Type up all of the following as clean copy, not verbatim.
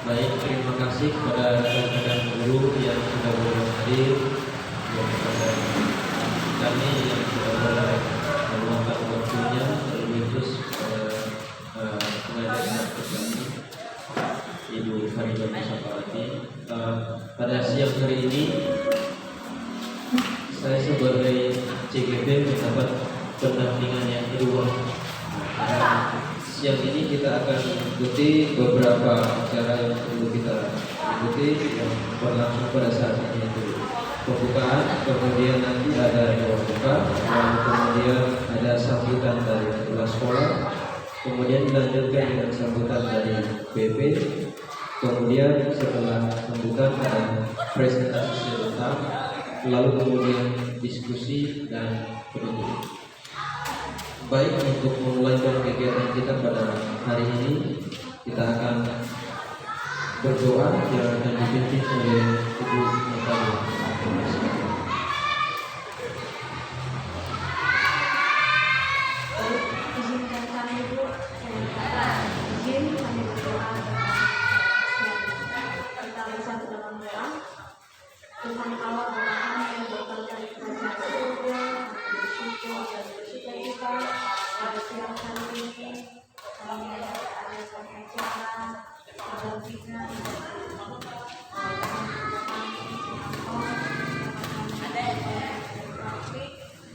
Baik, terima kasih kepada rekan-rekan guru yang sudah hadir, kepada kami yang sudah meluangkan waktunya, terlebih khusus pengajar kami Ibu Farida Sapati. Pada siang hari ini saya sebagai CGP mendapat pendampingan yang kedua. Siang ini kita akan mengikuti beberapa acara yang perlu kita ikuti yang berlangsung pada saat ini, yaitu pembukaan, kemudian nanti ada doa buka, dan kemudian ada sambutan dari kepala sekolah, kemudian dilanjutkan dengan sambutan dari BP, kemudian setelah sambutan ada presentasi sebentar, lalu kemudian diskusi dan penutup. Baik, untuk memulai kegiatan kita pada hari ini, kita akan berdoa yang akan dipimpin oleh Ibu Natalia. Izinkan kami Bu, izin kami berdoa. Kita bersatu dalam doa. Tuhan Allah Bapa yang berkali-kali kerajaan surga, bersyukur dan bersukacita pada siang hari ini kami adakan acara pendampingan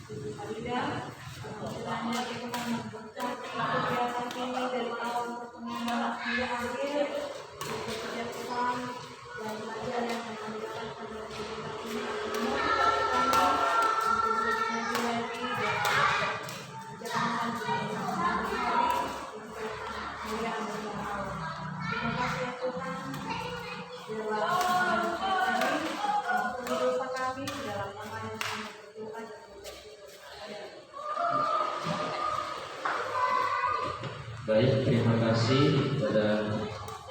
Ibu Farida. Kiranya Tuhan memberkati kegiatan ini dari awal pertemuan hingga akhir. Bekerja Tuhan dan belajar yang akan dilakukan pada kegiatan ini akan memberkati kami untuk lebih lagi dan menjalankan hari-hari kemuliaan bagi Allah. Terima kasih ya Tuhan. Biarlah kami ampuni dosa kami dalam nama yang kami berdoa dan Baik, terima kasih kepada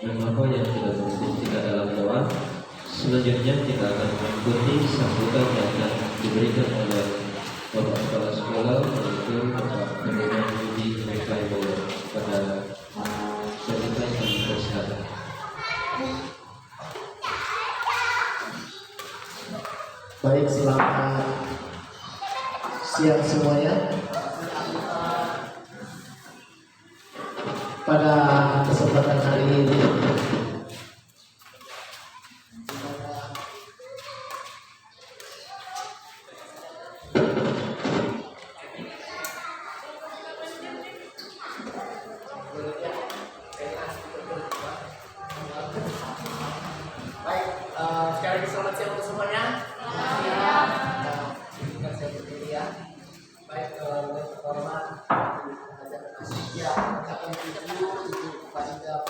yang Bapak yang sudah memimpin kita dalam doa. Selanjutnya kita akan mengikuti sambutan yang akan diberikan oleh Bapak Kepala Sekolah, yaitu Bapak Pendeta Budi Mekabowo pada Selesai kami persilakan. Baik, selamat siang semuanya. Pada kesempatan hari ini sekali lagi selamat siang untuk semuanya. Izinkan saya berdiri ya. Baik, hormat ya, ucapan Ibu Farida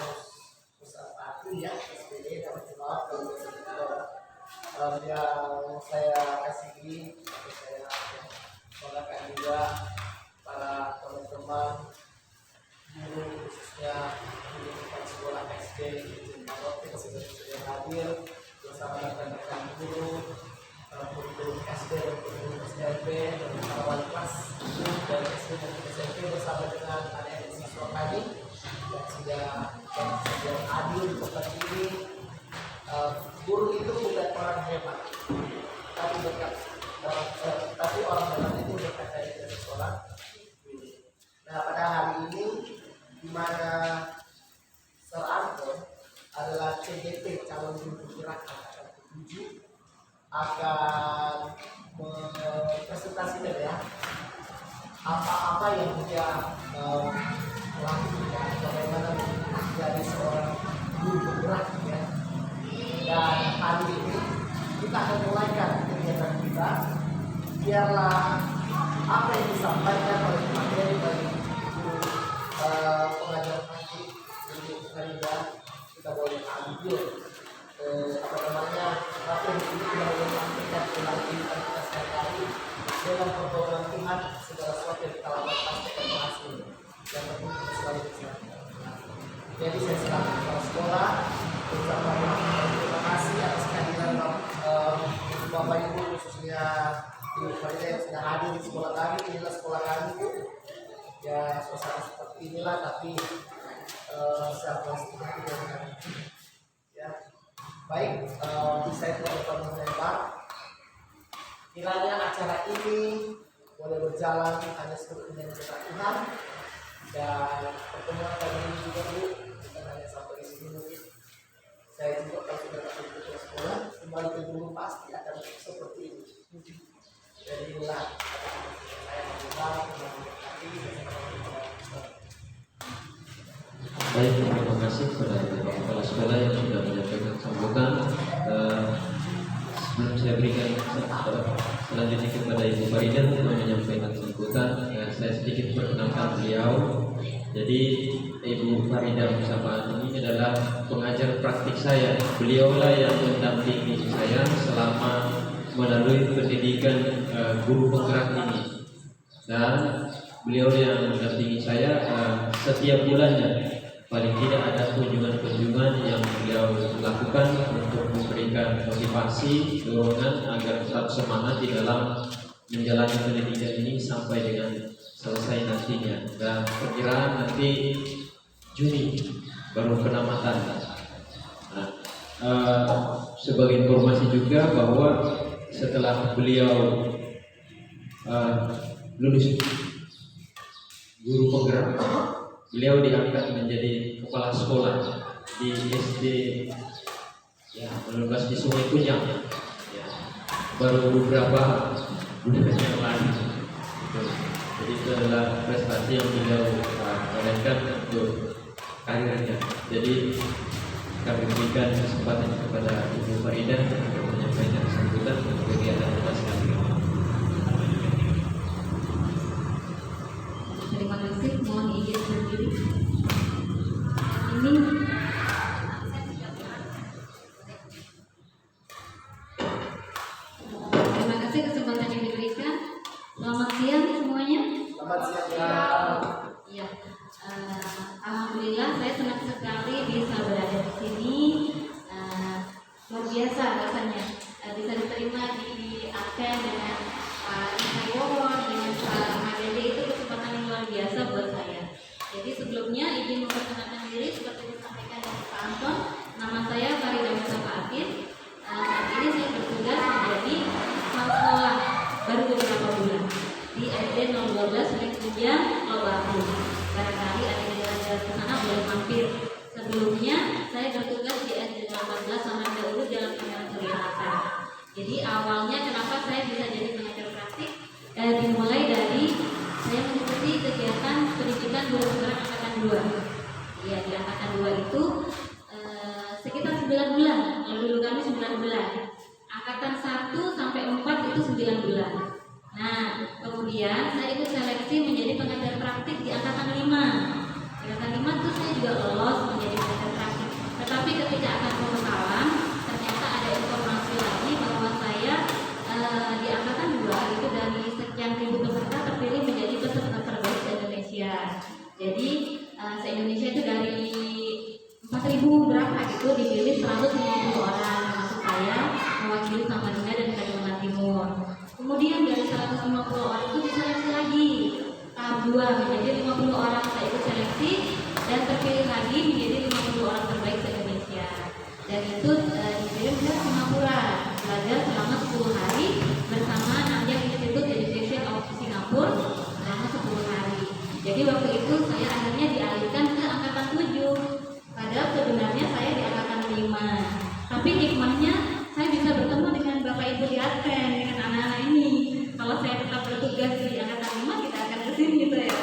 Sapati ya, SPD dapat jawab yang saya kasihi, saya banggakan juga para teman-teman guru, khususnya guru kepala sekolah SD di Maroke yang sudah hadir bersama rekan-rekan guru, guru SD dan guru SMP dan para wali kelas dan SD dan SMP bersama dengan adik-adik siswa kami yang sudah hadir di tempat ini. Guru itu bukan orang hebat, tapi orang hebat itu berkat dari sekolah. Nah, pada hari ini di mana Sir Anton adalah CGP calon guru gerakan angkatan 7 akan presentasikan ya apa-apa yang dia lakukan, bagaimana menjadi seorang guru bergerak ya. Dan hari ini kita akan mulaikan kegiatan kita. Biarlah apa yang disampaikan oleh materi dari guru pengajar nanti Ibu Farida kita boleh ambil apa yang kita menyampaikan tentang kehidupan kita sehari-hari dengan pertolongan Tuhan. Segala sesuatu yang kita lakukan pasti akan berhasil dan tentu kita selalu bersama. Jadi saya silakan kepala sekolah ucapan terima kasih atas kehadiran Bapak Ibu, khususnya Ibu Farida yang sudah hadir di sekolah kami. Inilah sekolah kami Bu ya, suasana seperti inilah, tapi secara positif tidak kami Baik, saya tidak berkomentar. Kiranya acara ini boleh berjalan hanya seperti yang kita Tuhan, dan pertemuan kali ini juga Bu, bukan hanya sampai di sini mungkin. Saya juga kalau sudah dapat ke sekolah, kembali ke dulu pasti akan seperti ini. Jadi inilah saya mengulang Baik, terima kasih kepada Bapak Kepala Sekolah yang sudah menyampaikan sambutan. Sebelum saya berikan selanjutnya kepada Ibu Farida untuk menyampaikan sambutan, saya sedikit perkenalkan beliau. Jadi Ibu Farida Musafat ini adalah pengajar praktik saya. Beliaulah yang mendampingi saya selama melalui pendidikan guru penggerak ini, dan beliau yang mendampingi saya setiap bulannya. Paling tidak ada kunjungan-kunjungan yang beliau lakukan untuk memberikan motivasi, dorongan agar tetap semangat di dalam menjalani pendidikan ini sampai dengan selesai nantinya. Dan perkiraan nanti Juni baru penamatan. Nah, sebagai informasi juga bahwa setelah beliau lulus guru penggerak, beliau diangkat menjadi kepala sekolah di SD ya, menuntas di Sungai Kunyang ya, baru beberapa bulan yang lalu gitu. Jadi itu adalah prestasi yang beliau torehkan untuk karirnya. Jadi kami berikan kesempatan kepada Ibu Farida untuk menyampaikan sambutan untuk kegiatan kita sekali. Terima kasih, mohon izin berdiri. Ini terima kasih kesempatan yang diberikan. Selamat siang semuanya. Selamat siang. Ya, alhamdulillah saya senang sekali bisa berada di sini. Luar biasa rasanya bisa diterima di Aten dengan Pak Isayowon, dengan Pak Madede, itu kesempatan yang luar biasa buat saya. Jadi sebelumnya izin memperkenalkan diri seperti disampaikan oleh Pak Anton. Nama saya Farida Musafat. Saat ini saya bertugas menjadi kepala sekolah baru beberapa bulan di SD 012 Sungai Kunyang, Lobatu. Barangkali ada yang jalan-jalan ke sana boleh mampir. Sebelumnya saya bertugas di SD 18 sama dahulu Jalan Pangeran Suryatata. Jadi awalnya kenapa saya bisa jadi pengajar praktik? Dimulai dari saya mengikuti kegiatan pendidikan guru penggerak angkatan 2. Ya, di angkatan 2 itu sekitar 9 bulan. Kalau dulu kami 9 bulan. Angkatan 1 sampai 4 itu 9 bulan. Nah, kemudian saya ikut seleksi menjadi pengajar praktik di angkatan 5. Angkatan 5 itu saya juga lolos menjadi pengajar praktik. Tetapi ketika akan pembekalan, ternyata ada informasi lagi bahwa saya di angkatan 2 itu dari sekian ribu peserta terpilih menjadi peserta terbaik di Indonesia. Jadi se-Indonesia itu dari 4.000 berapa gitu dipilih 150 orang, termasuk saya mewakili Samarinda dan Kalimantan Timur. Kemudian dari 150 orang itu diseleksi lagi tahap 2 menjadi 50 orang, saya ikut seleksi dan terpilih lagi menjadi 50 orang terbaik se Indonesia. Dan itu dikirim ke Singapura, belajar selama 10 hari bersama Nanyang Institute Education of Singapore selama 10 hari. Jadi waktu itu saya akhirnya dialihkan ke angkatan 7. Padahal sebenarnya saya di angkatan 5. Tapi hikmahnya saya bisa bertemu dengan Bapak Ibu di Aten, dengan anak-anak ini. Kalau saya tetap bertugas di angkatan 5, kita akan kesini gitu ya.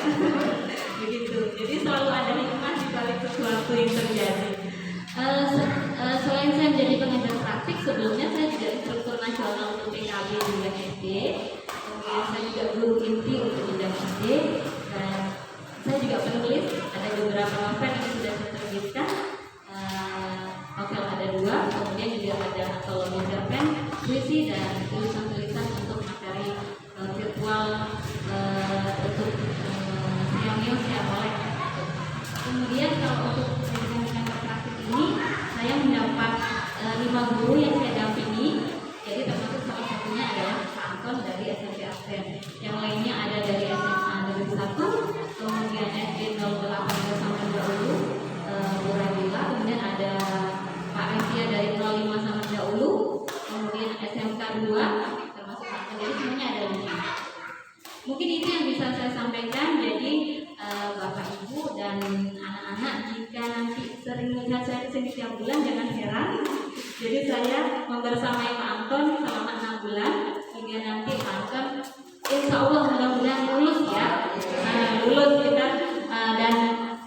Begitu. Jadi selalu ada hikmah di balik sesuatu yang terjadi. Selain saya menjadi pengajar praktik, sebelumnya saya juga instruktur nasional untuk PKB di bidang SD. Kemudian saya juga guru inti untuk bidang SD. Dan saya juga penulis, ada beberapa novel yang sudah saya terbitkan. Novel ada 2, kemudian juga ada antologi cerpen, puisi, dan tulisan-tulisan untuk materi virtual untuk Siamio Siamolek. Kemudian kalau untuk pendidikan praktik ini, saya mendapat 5 guru yang saya dampingi. Jadi termasuk salah satunya adalah Pak Anton dari SMP Asten. Yang lainnya ada dari SMA Negeri 1, kemudian SD 08 bersama Bu Radila, kemudian ada Pak Resia dari 05 heran. Jadi saya membersamai Pak Anton selama 6 bulan hingga nanti Pak Anton insya Allah mudah-mudahan lulus ya. Lulus kita dan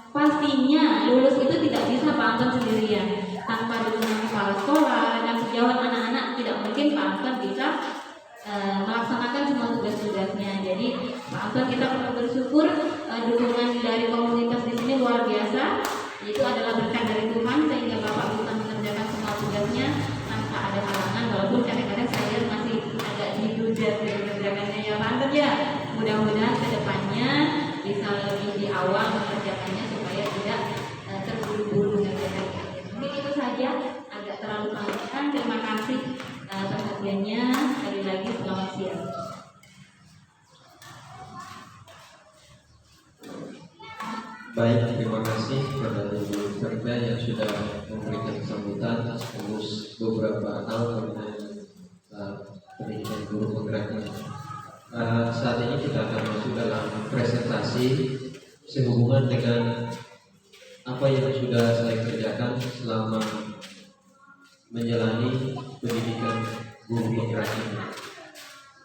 pastinya lulus itu tidak bisa Pak Anton sendirian tanpa dukungan kepala sekolah dan sejauh anak-anak tidak mungkin Pak Anton bisa melaksanakan semua tugas-tugasnya. Jadi Pak Anton kita perlu bersyukur dukungan dari komunitas di sini luar biasa. Itu adalah berkat dari Tuhan sehingga Bapak bisa mengerjakan semua tugasnya tanpa ada halangan, walaupun kadang-kadang saya masih agak dihujat dari mengerjakannya ya Pak Anton ya. Mudah-mudahan kedepannya bisa lebih di awal mengerjakannya supaya tidak terburu-buru mengerjakannya. Mungkin itu saja, agak terlalu panjang. Terima kasih perhatiannya. Sekali lagi selamat siang. Baik, terima kasih kepada Ibu Verda yang sudah memberikan sambutan sekaligus beberapa hal mengenai pendidikan guru penggerak ini. Saat ini kita akan masuk dalam presentasi sehubungan dengan apa yang sudah saya kerjakan selama menjalani pendidikan guru penggerak ini.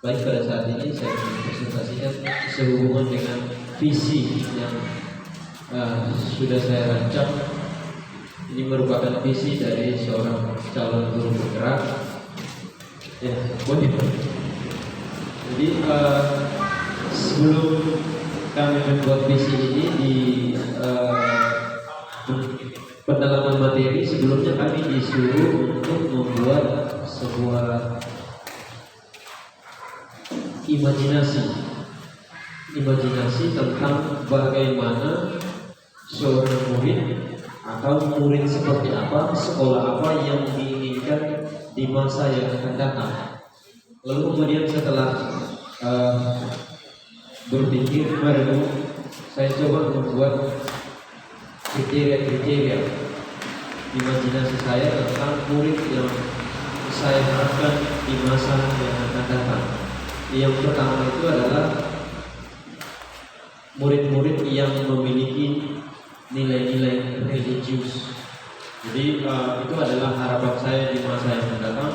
Baik, pada saat ini saya akan presentasikan sehubungan dengan visi yang sudah saya rancang. Ini merupakan visi dari seorang calon guru penggerak. Ya, boleh. Jadi sebelum kami membuat visi ini di pendalaman materi, sebelumnya kami disuruh untuk membuat sebuah imajinasi tentang bagaimana seorang murid atau murid seperti apa, sekolah apa yang diinginkan di masa yang akan datang. Lalu kemudian setelah berpikir merenung, saya coba membuat kriteria imajinasi saya tentang murid yang saya harapkan di masa yang akan datang. Yang pertama itu adalah murid-murid yang memiliki nilai-nilai religius. Jadi itu adalah harapan saya di masa yang akan datang,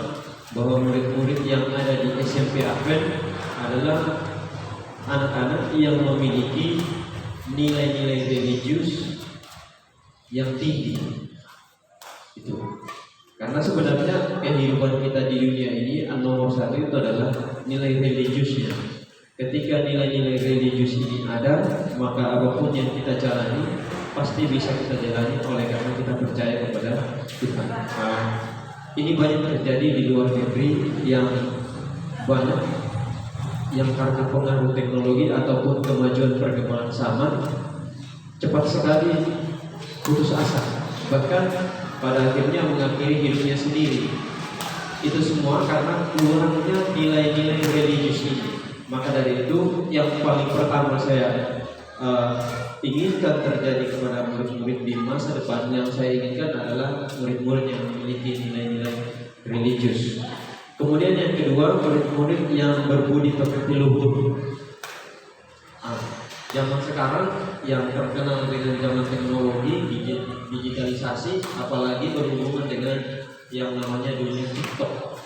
bahwa murid-murid yang ada di SMP Advent adalah anak-anak yang memiliki nilai-nilai religius yang tinggi. Itu karena sebenarnya kehidupan kita di dunia ini nomor satu itu adalah nilai religiusnya. Ketika nilai-nilai religius ini ada, maka apapun yang kita jalani pasti bisa kita jalani oleh karena kita percaya kepada Tuhan. Ini banyak terjadi di luar negeri yang banyak yang karena pengaruh teknologi ataupun kemajuan perkembangan zaman cepat sekali putus asa, bahkan pada akhirnya mengakhiri hidupnya sendiri. Itu semua karena kurangnya nilai-nilai religius ini. Maka dari itu yang paling pertama saya inginkan terjadi kepada murid-murid di masa depan, yang saya inginkan adalah murid-murid yang memiliki nilai-nilai religius. Kemudian yang kedua, murid-murid yang berbudi pekerti luhur. Zaman sekarang yang terkenal dengan zaman teknologi, digitalisasi, apalagi berhubungan dengan yang namanya dunia TikTok.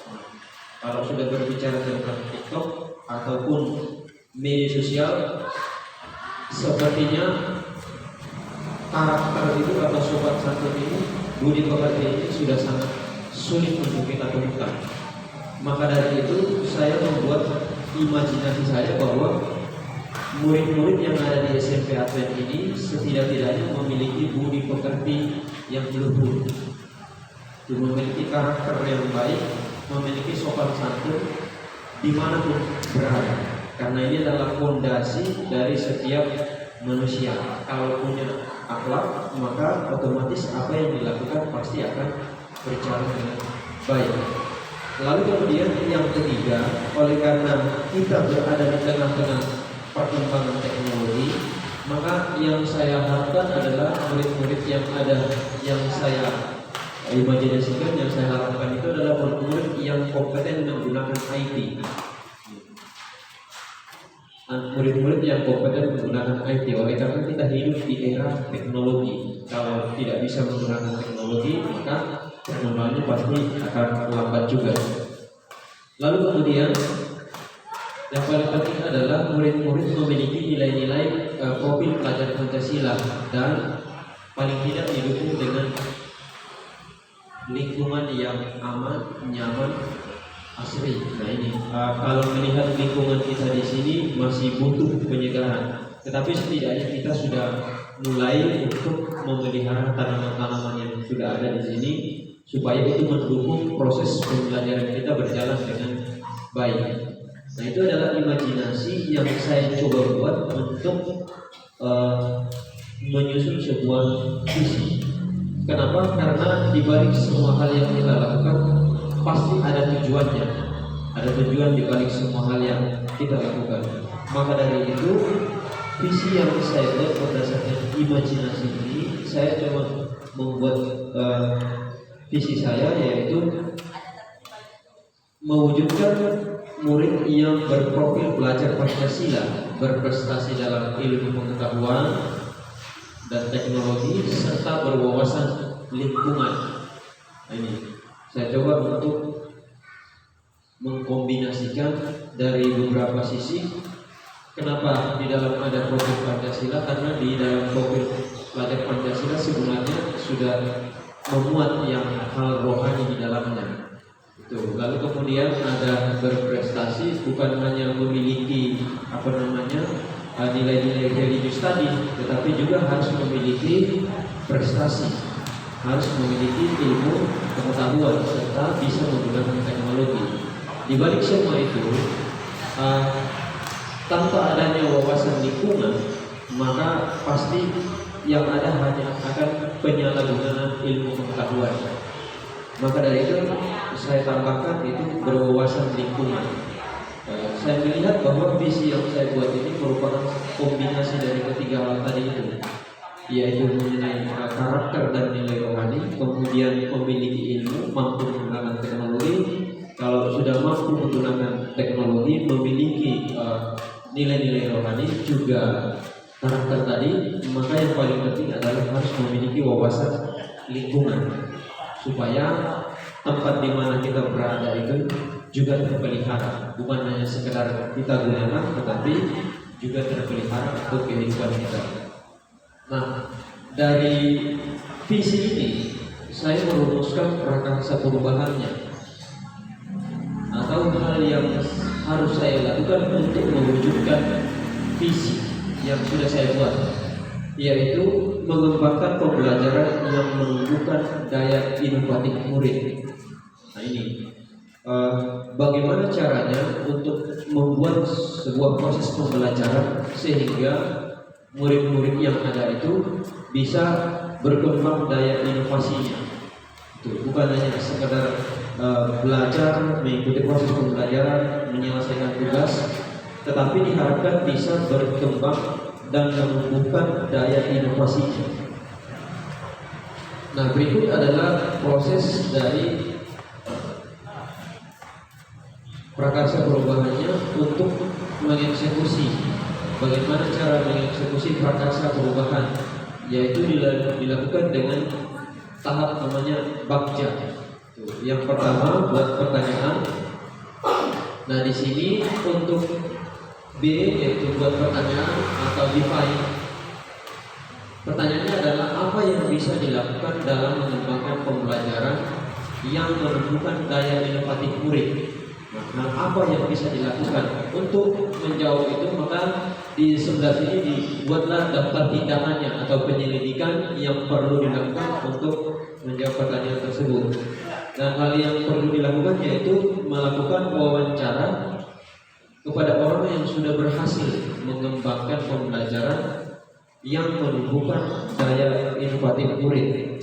Kalau sudah berbicara tentang TikTok ataupun media sosial, sepertinya karakter itu atau sobat santun ini, budi pekerti ini sudah sangat sulit untuk kita temukan. Maka dari itu saya membuat imajinasi saya bahwa murid-murid yang ada di SMP Advent ini setidak-tidaknya memiliki budi pekerti yang luhur, memiliki karakter yang baik, memiliki sopan santun dimanapun berada. Karena ini adalah fondasi dari setiap manusia. Kalau punya akhlak, maka otomatis apa yang dilakukan pasti akan berjalan dengan baik. Lalu kemudian yang ketiga, oleh karena kita berada di tengah-tengah perkembangan teknologi, maka yang saya harapkan adalah murid-murid yang ada, yang saya imajinasikan, yang saya harapkan itu adalah murid-murid yang kompeten menggunakan IT. Murid-murid yang kompeten menggunakan IT. Oleh karena kita hidup di era teknologi, kalau tidak bisa menggunakan teknologi, maka perkembangannya pasti akan lambat juga. Lalu kemudian yang paling penting adalah murid-murid memiliki nilai-nilai profil pelajar Pancasila dan paling tidak didukung dengan lingkungan yang aman, nyaman, asri. Nah ini kalau melihat lingkungan kita di sini masih butuh penyegaran, tetapi setidaknya kita sudah mulai untuk memelihara tanaman-tanaman yang sudah ada di sini supaya itu mendukung proses pembelajaran kita berjalan dengan baik. Nah itu adalah imajinasi yang saya coba buat untuk menyusun sebuah visi. Kenapa? Karena di balik semua hal yang kita lakukan pasti ada tujuannya. Ada tujuan di balik semua hal yang kita lakukan. Maka dari itu visi yang saya buat berdasarkan imajinasi ini, saya coba membuat visi saya, yaitu mewujudkan murid yang berprofil pelajar Pancasila, berprestasi dalam ilmu pengetahuan dan teknologi serta berwawasan lingkungan. Ini saya coba untuk mengkombinasikan dari beberapa sisi. Kenapa di dalam ada profil Pancasila? Karena di dalam profil pelajar Pancasila sebenarnya sudah memuat yang hal rohani di dalamnya. Itu. Lalu kemudian ada berprestasi, bukan hanya memiliki nilai-nilai religius tadi, tetapi juga harus memiliki prestasi, harus memiliki ilmu pengetahuan serta bisa menggunakan teknologi. Di balik semua itu, tanpa adanya wawasan lingkungan, maka pasti yang ada hanya akan penyalahgunaan ilmu pengetahuan. Maka dari itu saya tambahkan itu berwawasan lingkungan. Saya melihat bahwa visi yang saya buat ini merupakan kombinasi dari ketiga hal tadi itu, yaitu mengenai karakter dan nilai rohani, kemudian memiliki ilmu, mampu menggunakan teknologi. Kalau sudah mampu menggunakan teknologi, memiliki nilai-nilai rohani, juga karakter tadi, maka yang paling penting adalah harus memiliki wawasan lingkungan supaya tempat di mana kita berada itu juga terpelihara, bukan hanya sekedar kita gunakan, tetapi juga terpelihara untuk kehidupan kita. Nah, dari visi ini saya merumuskan prakarsa perubahannya atau hal yang harus saya lakukan untuk mewujudkan visi yang sudah saya buat, yaitu mengembangkan pembelajaran yang menumbuhkan daya inovatif murid. Nah ini bagaimana caranya untuk membuat sebuah proses pembelajaran sehingga murid-murid yang ada itu bisa berkembang daya inovasinya. Itu bukan hanya sekedar belajar, mengikuti proses pembelajaran, menyelesaikan tugas, tetapi diharapkan bisa berkembang dan menumbuhkan daya inovasinya. Nah, berikut adalah proses dari prakarsa perubahannya untuk mengeksekusi. Bagaimana cara mengeksekusi prakarsa perubahan? Yaitu dilakukan dengan tahap namanya bagja. Yang pertama buat pertanyaan. Nah, di sini untuk B yaitu buat pertanyaan atau define. Pertanyaannya adalah apa yang bisa dilakukan dalam mengembangkan pembelajaran yang menumbuhkan daya inovatif murid. Nah, apa yang bisa dilakukan untuk menjawab itu? Maka di sebelah sini dibuatlah daftar tindakannya atau penyelidikan yang perlu dilakukan untuk menjawab pertanyaan tersebut. Dan hal yang perlu dilakukan yaitu melakukan wawancara kepada orang yang sudah berhasil mengembangkan pembelajaran yang menumbuhkan daya inovatif murid.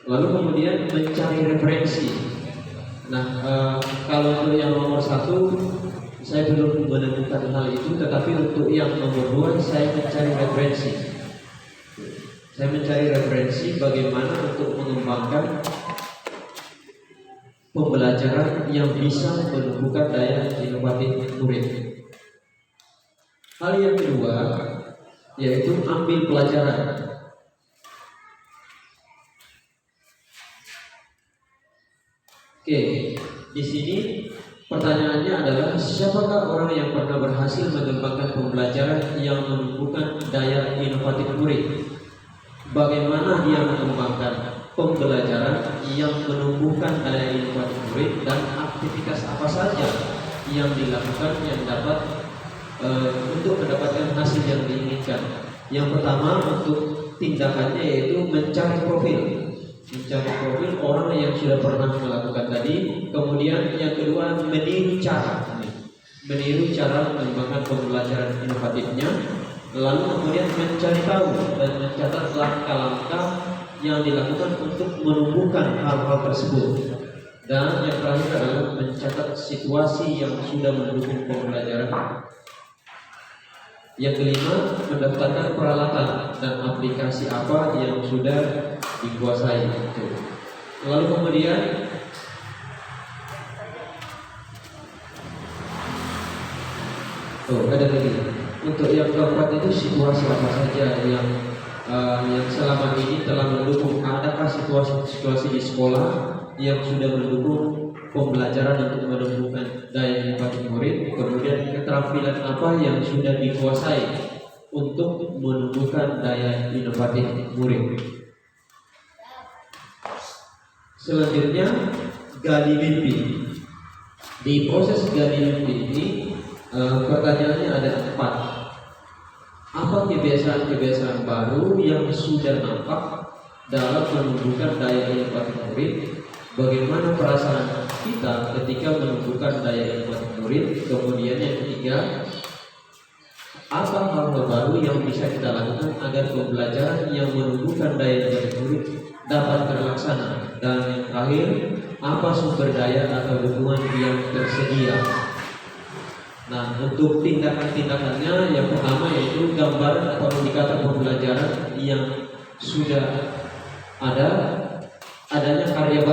Lalu kemudian mencari referensi. Nah, kalau untuk yang nomor 1 saya belum menemukan hal itu, tetapi untuk yang nomor 2 saya mencari referensi. Saya mencari referensi bagaimana untuk mengembangkan pembelajaran yang bisa menumbuhkan daya inovatif murid. Hal yang kedua yaitu ambil pelajaran. Oke, di sini pertanyaannya adalah siapakah orang yang pernah berhasil mengembangkan pembelajaran yang menumbuhkan daya inovatif murid? Bagaimana dia mengembangkan pembelajaran yang menumbuhkan daya inovatif murid dan aktivitas apa saja yang dilakukan yang dapat untuk mendapatkan hasil yang diinginkan. Yang pertama untuk tindakannya yaitu mencari profil orang yang sudah pernah melakukan tadi. Kemudian yang kedua meniru cara mengembangkan pembelajaran inovatifnya. Lalu kemudian mencari tahu dan mencatat langkah-langkah yang dilakukan untuk menumbuhkan hal-hal tersebut. Dan yang terakhir adalah mencatat situasi yang sudah mendukung pembelajaran. Yang kelima, mendaftarkan peralatan dan aplikasi apa yang sudah dikuasai. Lalu kemudian ada lagi. Untuk yang keempat itu situasi apa saja yang selama ini telah mendukung. Adakah situasi di sekolah yang sudah mendukung pembelajaran untuk menumbuhkan daya inovatif murid? Kemudian keterampilan apa yang sudah dikuasai untuk menumbuhkan daya inovatif murid? Selanjutnya gali mimpi. Di proses gali mimpi ini pertanyaannya ada 4. Apa kebiasaan-kebiasaan baru yang sudah nampak dalam menumbuhkan daya inovatif murid? Bagaimana perasaan kita ketika menumbuhkan daya inovatif murid? Kemudian yang ketiga, apa hal-hal baru yang bisa kita lakukan agar pembelajaran yang menumbuhkan daya inovatif murid dapat terlaksana? Dan yang terakhir, apa sumber daya atau dukungan yang tersedia? Nah, untuk tindakan-tindakannya yang pertama yaitu gambar atau indikator pembelajaran yang sudah adanya karya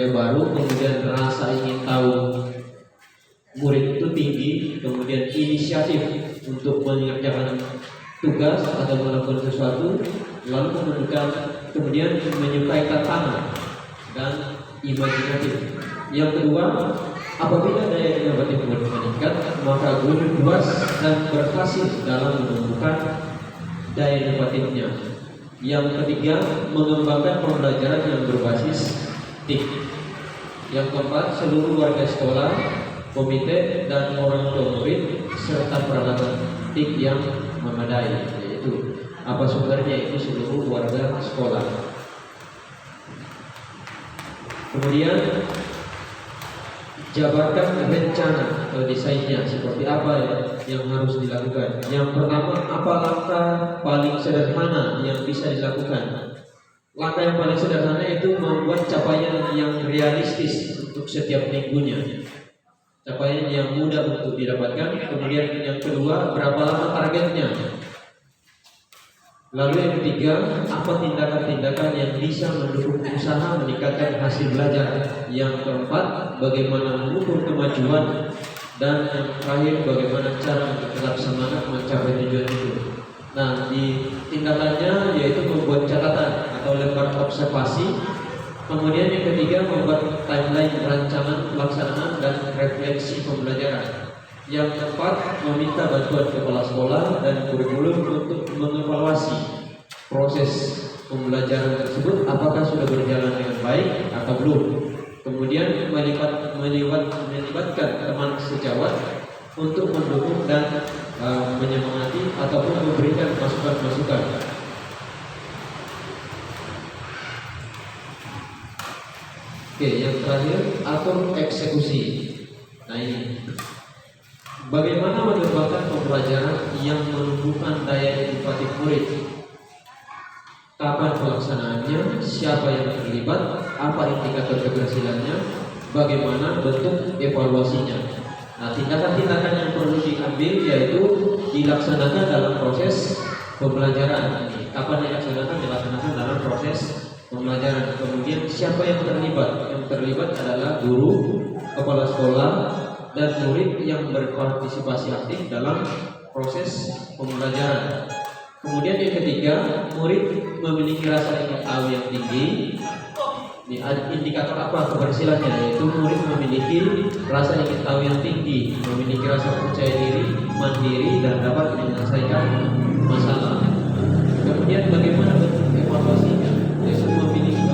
baru, kemudian rasa ingin tahu murid itu tinggi, kemudian inisiatif untuk mengerjakan tugas atau melakukan sesuatu, lalu kemudian menyukai tantangan dan imajinatif. Yang kedua, apabila daya inovatif murid meningkat, maka guru luas dan berhasil dalam menumbuhkan daya inovatifnya. Yang ketiga, mengembangkan pembelajaran yang berbasis TIK. Yang keempat, seluruh warga sekolah, komite dan orang tua murid serta peralatan TIK yang memadai. Yaitu apa sumbernya? Itu seluruh warga sekolah. Kemudian jabarkan rencana atau desainnya seperti apa yang harus dilakukan. Yang pertama, apa langkah paling sederhana yang bisa dilakukan? Langkah yang paling sederhana itu membuat capaian yang realistis untuk setiap minggunya, capaian yang mudah untuk didapatkan. Kemudian yang kedua, berapa lama targetnya? Lalu yang ketiga, apa tindakan-tindakan yang bisa mendukung usaha meningkatkan hasil belajar? Yang keempat, bagaimana mengukur kemajuan? Dan yang terakhir, bagaimana cara untuk tetap semangat mencapai tujuan itu? Nah, di tindakannya yaitu membuat catatan atau lembar observasi. Kemudian yang ketiga, membuat timeline rancangan pelaksanaan dan refleksi pembelajaran. Yang keempat, meminta bantuan kepala sekolah dan kurikulum untuk mengevaluasi proses pembelajaran tersebut apakah sudah berjalan dengan baik atau belum. Kemudian melibatkan teman sejawat untuk mendukung dan menyemangati ataupun memberikan masukan-masukan. Oke, yang terakhir, atur eksekusi. Nah ini, bagaimana mengembangkan pembelajaran yang menumbuhkan daya inovatif murid? Kapan pelaksanaannya? Siapa yang terlibat? Apa indikator keberhasilannya? Bagaimana bentuk evaluasinya? Nah, tindakan-tindakan yang perlu diambil yaitu dilaksanakan dalam proses pembelajaran. Kapan dilaksanakan? Dilaksanakan dalam proses pembelajaran. Kemudian siapa yang terlibat? Yang terlibat adalah guru, kepala sekolah, dan murid yang berpartisipasi aktif dalam proses pembelajaran. Kemudian yang ketiga, murid memiliki rasa ingin tahu yang tinggi. Ini indikator apa keberhasilannya? Yaitu murid memiliki rasa ingin tahu yang tinggi, memiliki rasa percaya diri, mandiri, dan dapat menyelesaikan masalah. Kemudian bagaimana bentuk evaluasinya? Yaitu memiliki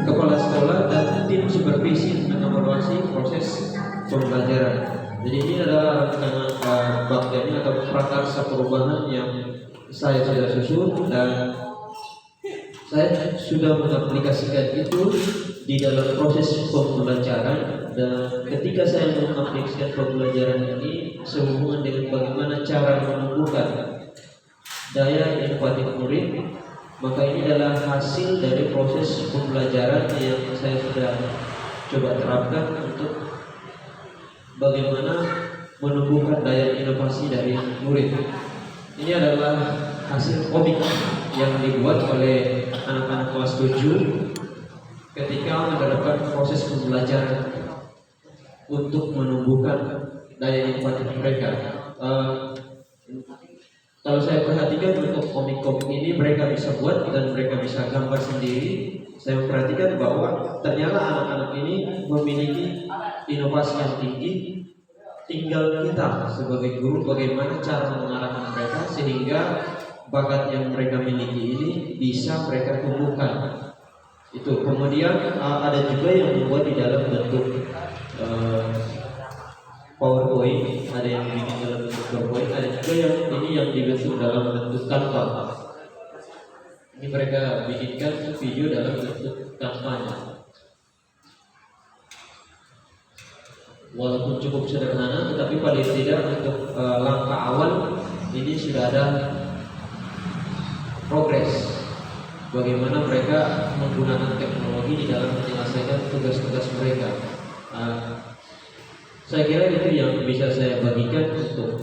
kepala sekolah dan tim supervisi mengevaluasi proses pembelajaran. Jadi ini adalah rancangan bakteri atau prakarsa perubahan yang saya sudah susun dan saya sudah mengaplikasikan itu di dalam proses pembelajaran. Dan ketika saya mengaplikasikan pembelajaran ini sehubungan dengan bagaimana cara menumbuhkan daya empati murid, maka ini adalah hasil dari proses pembelajaran yang saya sudah coba terapkan untuk bagaimana menumbuhkan daya inovasi dari murid. Ini adalah hasil komik yang dibuat oleh anak-anak kelas 7 ketika menerapkan proses pembelajaran untuk menumbuhkan daya empati mereka. Kalau saya perhatikan untuk komik-komik ini mereka bisa buat dan mereka bisa gambar sendiri. Saya perhatikan bahwa ternyata anak-anak ini memiliki inovasi yang tinggi. Tinggal kita sebagai guru bagaimana cara mengarahkan mereka sehingga bakat yang mereka miliki ini bisa mereka tumbuhkan. Itu kemudian ada juga yang membuat di dalam bentuk PowerPoint, ada yang bikin dalam bentuk PowerPoint, ada juga yang dibentuk dalam bentuk Canva. Ini mereka bikinkan video dalam bentuk Canva. Walaupun cukup sederhana, tetapi paling tidak untuk langkah awal ini sudah ada progres. Bagaimana mereka menggunakan teknologi di dalam menyelesaikan tugas-tugas mereka. Saya kira itu yang bisa saya bagikan untuk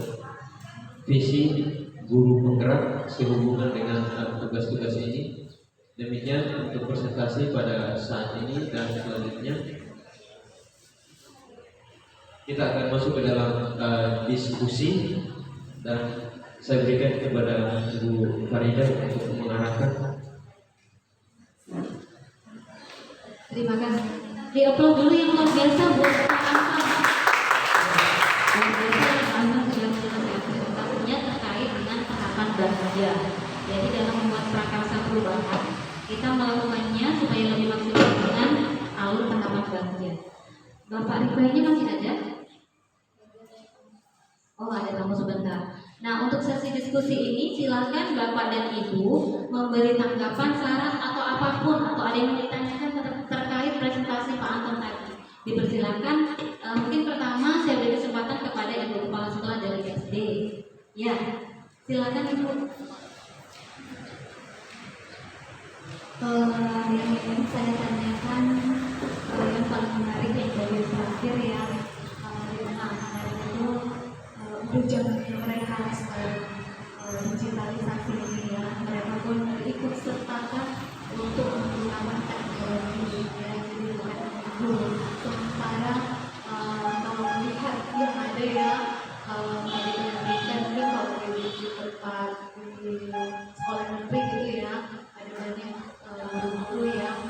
visi guru penggerak sehubungan dengan tugas-tugas ini. Demikian untuk presentasi pada saat ini dan selanjutnya kita akan masuk ke dalam diskusi dan saya berikan kepada Bu Farida untuk mengarahkan. Terima kasih. Di-upload dulu yang luar biasa buat Pak Anton. Luar biasa yang Anton sudah menjelaskan presentasinya terkait dengan tahapan belajar. Jadi dalam membuat prakarsa perubahan, kita melakukannya supaya lebih maksimal dengan alur tahapan belajar. Bapak Rifainya masih ada? Oh, ada tamu sebentar. Nah, untuk sesi diskusi ini silakan Bapak dan Ibu memberi tanggapan, saran atau apapun atau ada yang ditanyakan terkait presentasi Pak Anton tadi. Dipersilakan. Mungkin pertama saya beri kesempatan kepada Ibu Kepala Sekolah dari SD. Ya, silakan Ibu. Yang ingin saya tanyakan yang paling menarik yang dari terakhir ya, di mana anak-anak itu berjalannya mereka digitalisasi ini ya, mereka pun ikut sertakan untuk menggunakan teknologi ya, jadi bukan guru. Sementara kalau melihat yang ada ya, dibandingkan ini kalau di tempat di sekolah negeri gitu ya, ada banyak guru-guru yang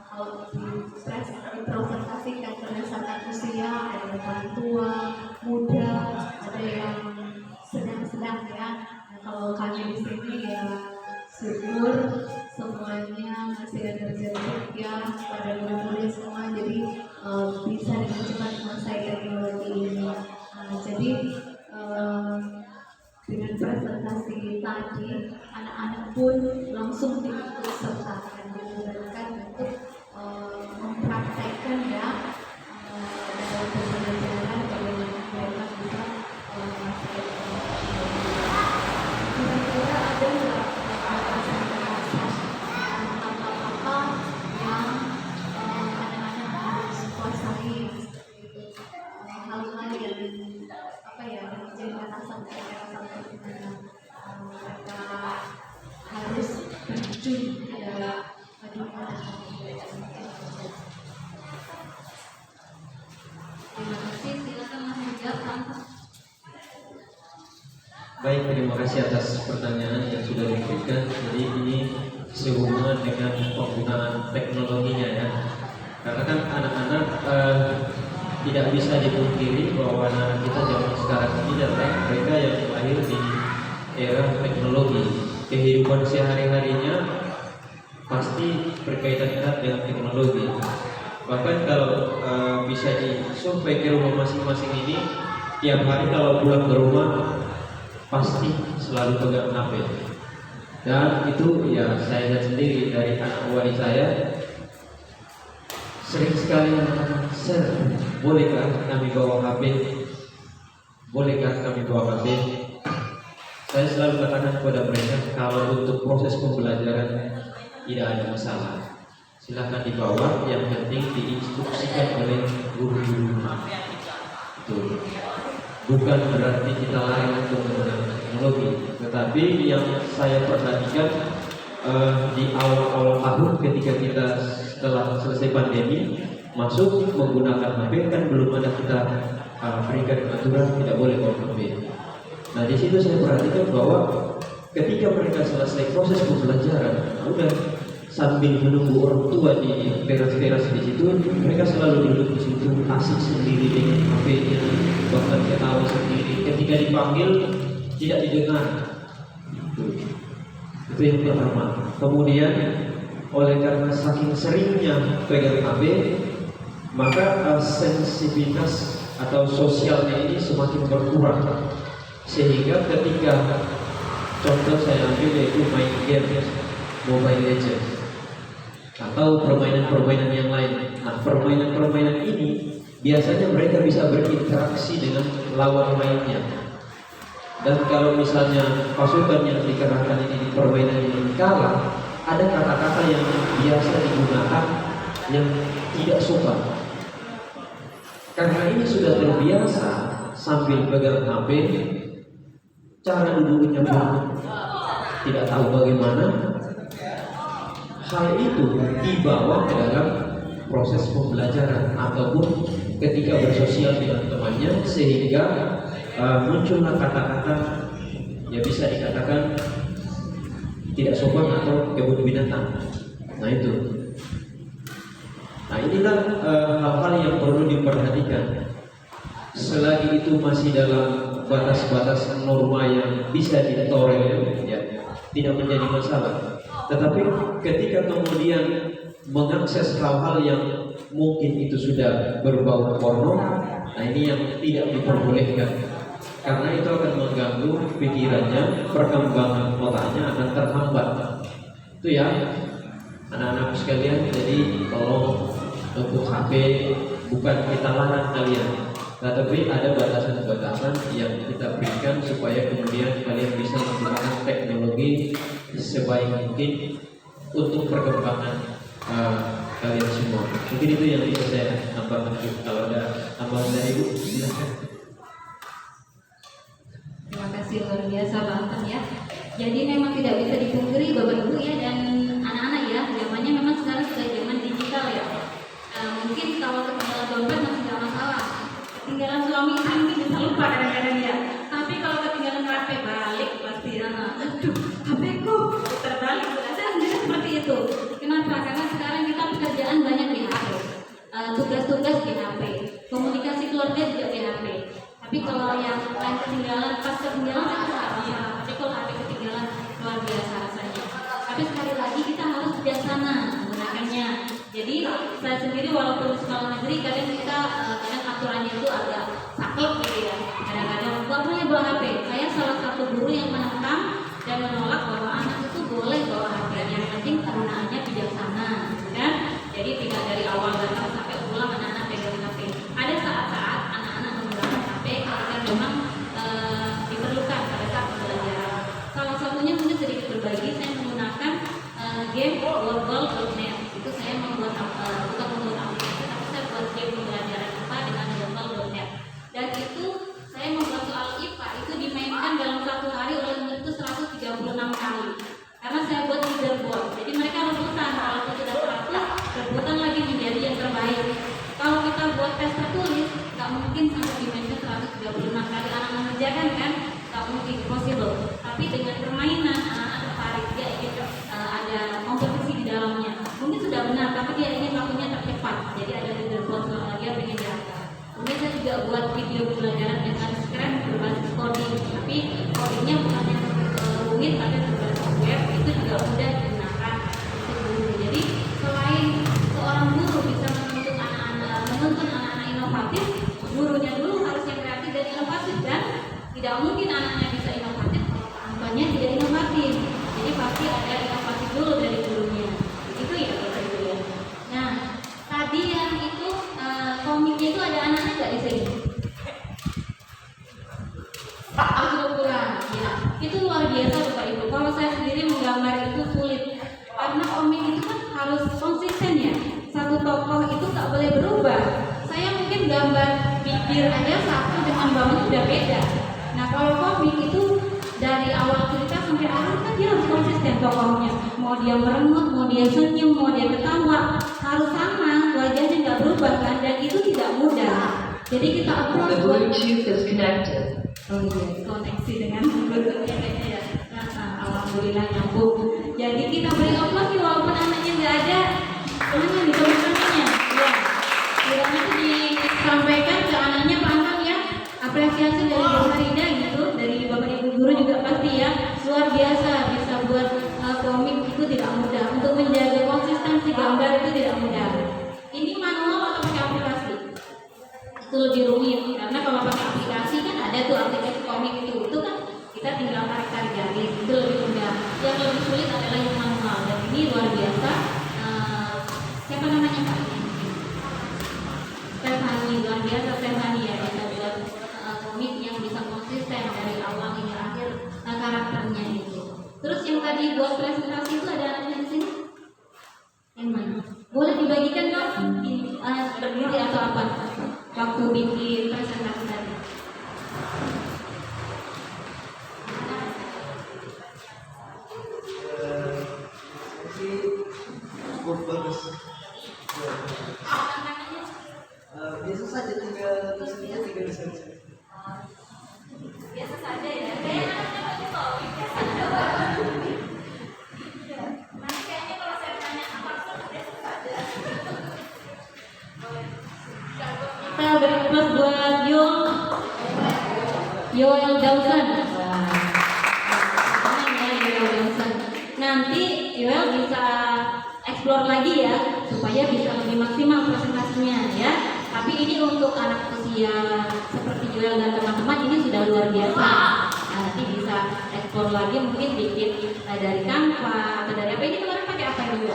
kalau dipresentasikan berdasarkan usia, ada yang paling tua, muda, ada yang sedang-sedang ya. Nah, kalau kami di sini ya syukur semuanya masih ada kerja pada murid-murid semua, jadi bisa dengan cepat menguasai teknologi ini. Jadi dengan presentasi tadi anak-anak pun langsung diikut sertakan diberikan untuk mempraktekkan ya dalam pembelajaran bagaimana mereka bisa kira-kira ada nggak apa-apa yang anak-anak harus kuasai hal-hal yang apa ya yang menjadi batasan seperti mana mereka harus terjun dalam dunia. Terima kasih, silakan Mas Rizal. Baik, terima kasih atas pertanyaan yang sudah diberikan. Jadi ini sehubungan dengan penggunaan teknologinya ya. Karena kan anak-anak tidak bisa dipungkiri bahwa anak kita zaman sekarang ini adalah mereka yang lahir di era teknologi. Kehidupan sehari-harinya pasti berkaitan erat dengan teknologi. Bahkan kalau bisa disurvei ke rumah masing-masing ini, tiap hari kalau pulang ke rumah pasti selalu pegang HP. Dan itu ya saya lihat sendiri dari anak wali saya, sering sekali mengatakan, "Sir, bolehkah kami bawa HP? Bolehkah kami bawa HP?" Saya selalu katakan kepada mereka, kalau untuk proses pembelajaran tidak ada masalah, silahkan dibawa, yang penting diinstruksikan oleh guru-guru. Betul. Bukan berarti kita larang untuk menggunakan teknologi, tetapi yang saya perhatikan di awal-awal tahun ketika kita setelah selesai pandemi masuk menggunakan HP, kan belum ada kita berikan aturan tidak boleh bawa HP. Nah di situ saya perhatikan bahwa ketika mereka selesai proses pembelajaran, udah sambil menunggu orang tua di teras-teras di situ, mereka selalu duduk di situ asik sendiri dengan HP-nya, bahkan ketawa sendiri. Ketika dipanggil tidak didengar. Itu yang pertama. Kemudian oleh karena saking seringnya pegang HP, maka sensitivitas atau sosialnya ini semakin berkurang. Sehingga ketika contoh saya ambil yaitu main game Mobile Legends atau permainan-permainan yang lain. Nah, permainan-permainan ini biasanya mereka bisa berinteraksi dengan lawan mainnya. Dan kalau misalnya pasukan yang dikerahkan ini di permainan ini kalah, ada kata-kata yang biasa digunakan yang tidak sopan. Karena ini sudah terbiasa sambil pegang HP, cara duduknya pun tidak tahu bagaimana. Hal itu dibawa ke dalam proses pembelajaran ataupun ketika bersosial dengan temannya, sehingga muncullah kata-kata ya bisa dikatakan tidak sopan atau kebun binatang. Nah itu. Nah inilah hal-hal yang perlu diperhatikan. Selagi itu masih dalam batas-batas norma yang bisa ditolerir, ya tidak menjadi masalah. Tetapi ketika kemudian mengakses hal-hal yang mungkin itu sudah berbau porno, nah ini yang tidak diperbolehkan. Karena itu akan mengganggu pikirannya, perkembangan otaknya akan terhambat. Itu ya, anak-anak sekalian. Jadi tolong untuk HP bukan kita larang kalian, tetapi ada batasan-batasan yang kita berikan supaya kemudian kalian bisa menggunakan teknologi sebaik mungkin untuk perkembangan kalian semua. Mungkin itu yang bisa saya tambahkan. Kalau ada tambahan dari Ibu, silakan. Terima kasih, luar biasa Bang ya. Jadi memang tidak bisa dipungkiri Bapak Ibu ya dan anak-anak ya, zamannya memang sekarang sudah zaman digital ya. Mungkin kalau ketinggalan dompet masih tidak masalah. Ketinggalan suami istri mungkin bisa lupa kadang-kadang ya. Tapi kalau ketinggalan HP balik pasti aduh, HP-ku terbalik. Saya sendiri seperti itu. Kenapa? Karena sekarang kita pekerjaan banyak di HP. Tugas-tugas di HP. Komunikasi keluarga juga di HP. Tapi kalau yang lain ketinggalan, pas ketinggalan saya tidak masalah. Tapi kalau HP ketinggalan luar biasa rasanya. Tapi sekali lagi kita harus bijaksana menggunakannya. Jadi saya sendiri walaupun di sekolah negeri kadang kita kadang aturannya itu agak saklek gitu ya. Kadang-kadang nggak boleh bawa HP. Saya salah satu guru yang menentang dan menolak bahwa anak itu boleh bawa HP. Yang penting penggunaannya bijaksana, kan? Jadi tidak dari awal datang sampai pulang anak-anak pegang HP. Ada saat-saat anak-anak menggunakan HP ketika memang diperlukan pada saat pembelajaran. Salah satunya mungkin sedikit berbagi, saya menggunakan game global.net. Itu saya membuat bukan membuat aplikasi, tapi saya buat game pembelajaran IPA dengan global.net. Dan itu saya membuat soal IPA itu dimainkan dalam satu hari oleh murid itu 136 kali. Karena saya buat leaderboard. Jadi mereka rebutan, kalau sudah 100, rebutan lagi menjadi yang terbaik. Kalau kita buat tes tertulis, nggak mungkin sampai dimainkan 136 kali anak mengerjakan kan? Nggak mungkin, possible. Tapi dengan permainan anak-anak tertarik, dia ingin ada dia ingin waktunya tercepat, jadi ada leaderboard kalau dia pengen diangkat. Kemudian saya juga buat video pembelajaran dengan script berbasis coding, tapi codingnya bukan yang rumit, tapi berbasis web, itu juga mudah digunakan untuk guru. Jadi selain seorang guru bisa menuntun anak-anak inovatif, gurunya dulu harus yang kreatif dan inovatif, dan tidak mungkin anaknya bisa inovatif kalau anaknya tidak inovatif. Jadi pasti ada inovasi dulu dari gurunya. Itu ya Bapak Ibu ya. Nah, tadi yang itu komiknya itu ada anaknya nggak di sini? Sudah kurang. Ya, itu luar biasa Bapak Ibu. Kalau saya sendiri menggambar itu sulit karena komik itu kan harus konsisten ya. Satu tokoh itu nggak boleh berubah. Saya mungkin gambar bibir aja satu dengan bangun sudah beda. Nah kalau komik itu dari awal cerita sampai akhir kan dia harus konsisten tokohnya. Mau dia merengut, mau dia senyum, mau dia ketawa, harus sama, wajahnya nggak berubah kan, dan itu tidak mudah. Jadi kita approach buat oh iya, koneksi dengan Bluetooth-nya kayaknya ya. Nah, alhamdulillah nyambung. Jadi kita beri applause nih, walaupun anaknya nggak ada, mana di teman-temannya. Ya, kiranya itu disampaikan ke anaknya Pak Antam ya. Apresiasi dari Bu Farida gitu, dari Bapak Ibu guru juga pasti ya. Luar biasa bisa buat komik itu tidak mudah. Untuk menjaga konsistensi gambar itu tidak mudah. Ini manual atau pakai aplikasi? Itu lebih rumit karena kalau pakai aplikasi kan ada tuh aplikasi komik itu kan kita tinggal tarik garis, itu lebih mudah. Yang lebih sulit adalah yang manual, dan ini luar biasa. Siapa namanya Pak? Stefani, luar biasa Stefani ya, bisa buat komik yang bisa konsisten dari awal hingga akhir karakternya itu. Terus yang tadi buat presentasi itu ada anaknya di sini? Yang mana? Boleh dibagikan dong? Berdiri atau apa? Waktu bikin presentasi tadi. Cukup bagus. Biasa saja tinggal diskusi. Biasa saja ya. Kayak anaknya Pak Jokowi biasa saja. Nanti kayaknya kalau saya tanya apa biasa saja. Kita beri plus buat Yoel Dawson. Nanti Yoel bisa explore lagi ya supaya bisa lebih maksimal presentasinya ya. Tapi ini untuk anak usia seperti Yoel dan teman-teman ini sudah luar biasa. Nah, nanti bisa explore lagi mungkin bikin dari Canva atau dari apa. Ini kemarin pakai apa dulu?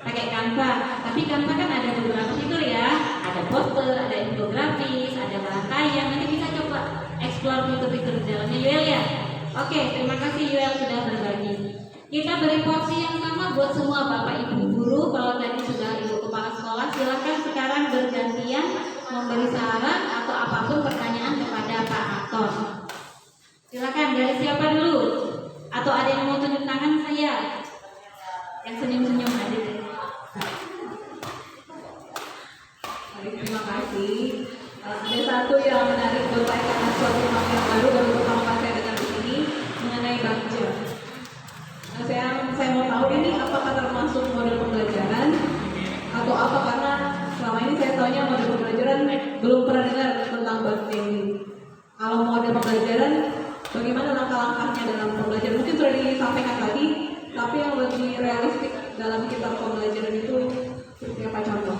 Pakai Canva. Tapi Canva kan ada beberapa fitur ya. Ada poster, ada infografis, ada rangkaian. Nanti bisa coba explore fitur-fitur di dalamnya Yoel ya. Oke, terima kasih Yoel sudah berbagi. Kita beri porsi yang sama buat semua Bapak Ibu guru. Kalau tadi sudah Ibu Kepala Sekolah, silakan sekarang bergantian memberi saran atau apapun pertanyaan kepada Pak Aktor. Silakan, dari siapa dulu? Atau ada yang mau tunjuk tangan saya? Yang senyum-senyum aja deh. Terima kasih. Ada satu yang menarik Bapak karena suatu hal yang baru pertama kali saya dengar di sini mengenai bagja. Saya mau tahu ini apakah termasuk model pembelajaran atau apa, karena selama ini saya tahunya model pembelajaran belum pernah dengar tentang bagja ini. Kalau model pembelajaran, bagaimana langkah-langkahnya dalam pembelajaran? Mungkin sudah disampaikan tadi, tapi yang lebih realistik dalam kita pembelajaran itu seperti apa contoh?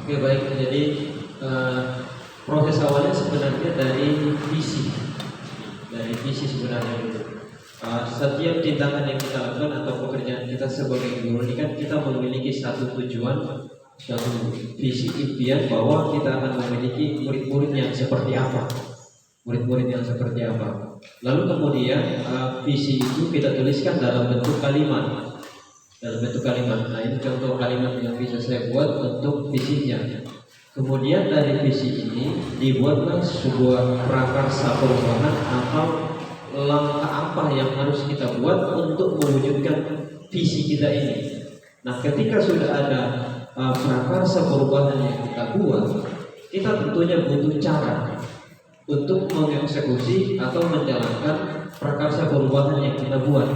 Oke baik, jadi proses awalnya sebenarnya dari visi sebenarnya itu. Setiap tindakan yang kita lakukan atau pekerjaan kita sebagai guru ini kan kita memiliki satu tujuan, satu visi impian bahwa kita akan memiliki murid-murid yang seperti apa, Lalu kemudian visi itu kita tuliskan dalam bentuk kalimat. Nah ini contoh kalimat yang bisa saya buat untuk visinya. Kemudian dari visi ini dibuatlah sebuah prakarsa perubahan atau langkah apa yang harus kita buat untuk mewujudkan visi kita ini. Nah ketika sudah ada prakarsa perubahan yang kita buat, kita tentunya butuh cara untuk mengeksekusi atau menjalankan prakarsa perubahan yang kita buat.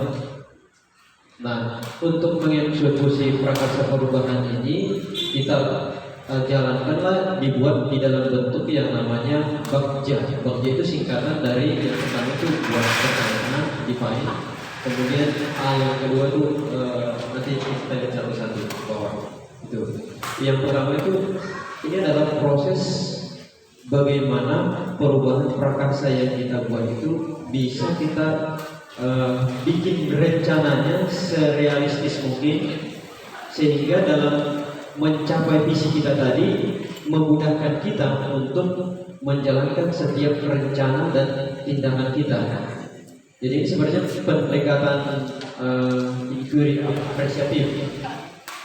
Nah, untuk mengeksekusi prakarsa perubahan ini kita jalankanlah, dibuat di dalam bentuk yang namanya bagja. Bagja itu singkatan dari yang pertama itu buat pertanyaan, define. Kemudian yang kedua itu nanti kita lihat satu-satu bawah. Itu. Yang pertama itu ini adalah proses bagaimana perubahan prakarsa yang kita buat itu bisa kita bikin rencananya serealistis mungkin, sehingga dalam mencapai visi kita tadi memudahkan kita untuk menjalankan setiap rencana dan tindakan kita. Jadi sebenarnya pendekatan inquiry apresiatif.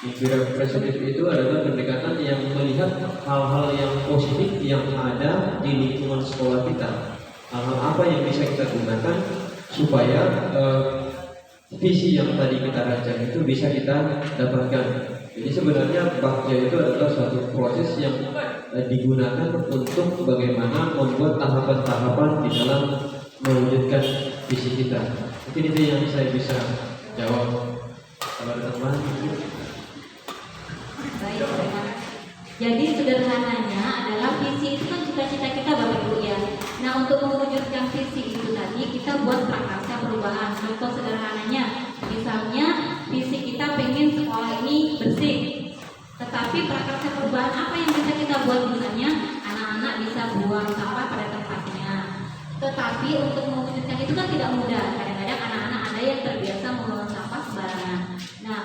Inquiry apresiatif itu adalah pendekatan yang melihat hal-hal yang positif yang ada di lingkungan sekolah kita. Hal-hal apa yang bisa kita gunakan supaya visi yang tadi kita rancang itu bisa kita dapatkan. Jadi sebenarnya bagja itu adalah suatu proses yang digunakan untuk bagaimana membuat tahapan-tahapan di dalam mewujudkan visi kita. Mungkin itu yang saya bisa jawab. Kalau ada teman, Baik, terima kasih. Jadi sederhananya adalah visi itu kan cita-cita kita Bapak Ibu ya. Nah, untuk mewujudkan visi itu tadi kita buat prakarsa perubahan. Contoh sederhananya, misalnya visi kita pengen sekolah ini bersih. Tetapi prakarsa perubahan apa yang bisa kita buat? Misalnya anak-anak bisa buang sampah pada tempatnya. Tetapi untuk mewujudkan itu kan tidak mudah. Kadang-kadang anak-anak ada yang terbiasa membuang sampah sembarangan. Nah,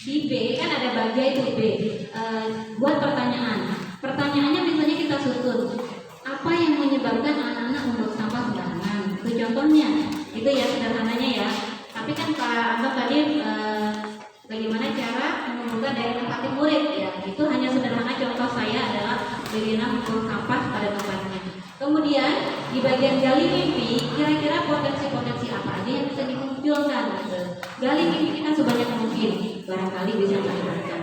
di B kan ada bagian itu B. Buat pertanyaan. Pertanyaannya misalnya kita susun. Apa yang menyebabkan anak-anak membuang sampah sembarangan? Itu contohnya. Itu ya sederhananya ya. Tapi kan Pak Anton tadi bagaimana cara mengubah daya empati murid ya. Itu hanya sederhana, contoh saya adalah bagaimana membuang sampah pada tempatnya. Kemudian di bagian gali mimpi, kira-kira potensi-potensi apa aja yang bisa dimunculkan? Gali mimpi kita sebanyak mungkin, barangkali bisa melibatkan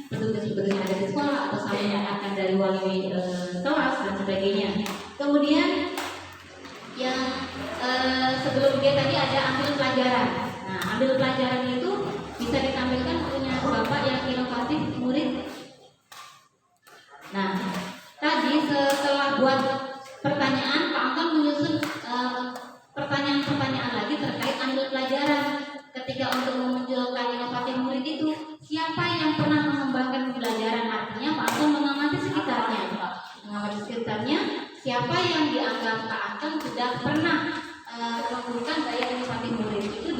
petugas-petugas yang ada di sekolah atau saling yang akan dari wali kelas dan sebagainya. Kemudian yang sebelum dia tadi ada ambil pelajaran. Nah, ambil pelajaran itu bisa ditampilkan punya bapak yang inovatif murid. Nah, tadi setelah buat pertanyaan, Pak Anton menyusun pertanyaan-pertanyaan lagi terkait ambil pelajaran. Ketika untuk memunculkan inovatif murid itu, siapa yang pernah mengembangkan pembelajaran? Artinya Pak Anton mengamati sekitarnya. Mengamati sekitarnya, siapa yang dianggap Pak Anton sudah pernah melakukan daya inovatif murid itu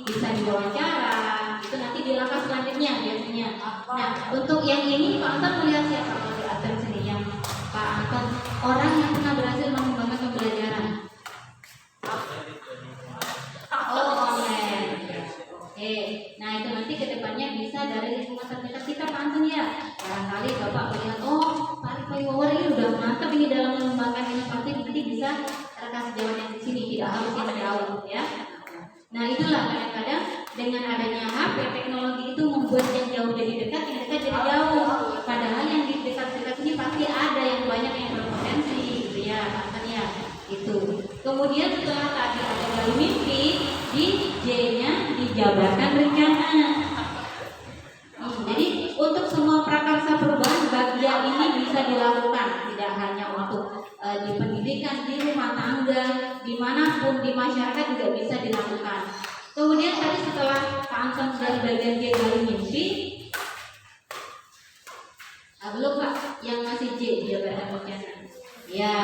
bisa diwawancara. Itu nanti di langkah selanjutnya biasanya. Nah, untuk yang ini Pak Anton melihat siapa kalau di atas sini yang Pak Anton orang yang pernah berhasil mengembangkan pembelajaran. Oh, online. Oke, nah itu nanti kedepannya bisa dari lingkungan terdekat kita Pak Anton ya. Barangkali Bapak melihat, oh Pak Iwawar ini udah mantap ini dalam mengembangkan inovatif, nanti bisa kasih jawaban yang di sini, tidak harus yang jauh ya. Nah itulah kadang-kadang dengan adanya HP teknologi itu membuat yang jauh jadi dekat, yang dekat jadi jauh. Padahal yang di dekat-dekat ini pasti ada yang banyak yang berpotensi, gitu ya, Pak ya. Itu. Kemudian setelah tadi ada gali mimpi, di J-nya dijabarkan rencana. Jadi untuk semua prakarsa perubahan bagian ini bisa dilakukan, tidak hanya untuk di pendidikan, di rumah tangga, dimanapun di masyarakat juga bisa dilakukan. Kemudian tadi setelah Pak Anton dari bagian J gali mimpi, belum Pak yang masih J jabarkan rencana. Ya,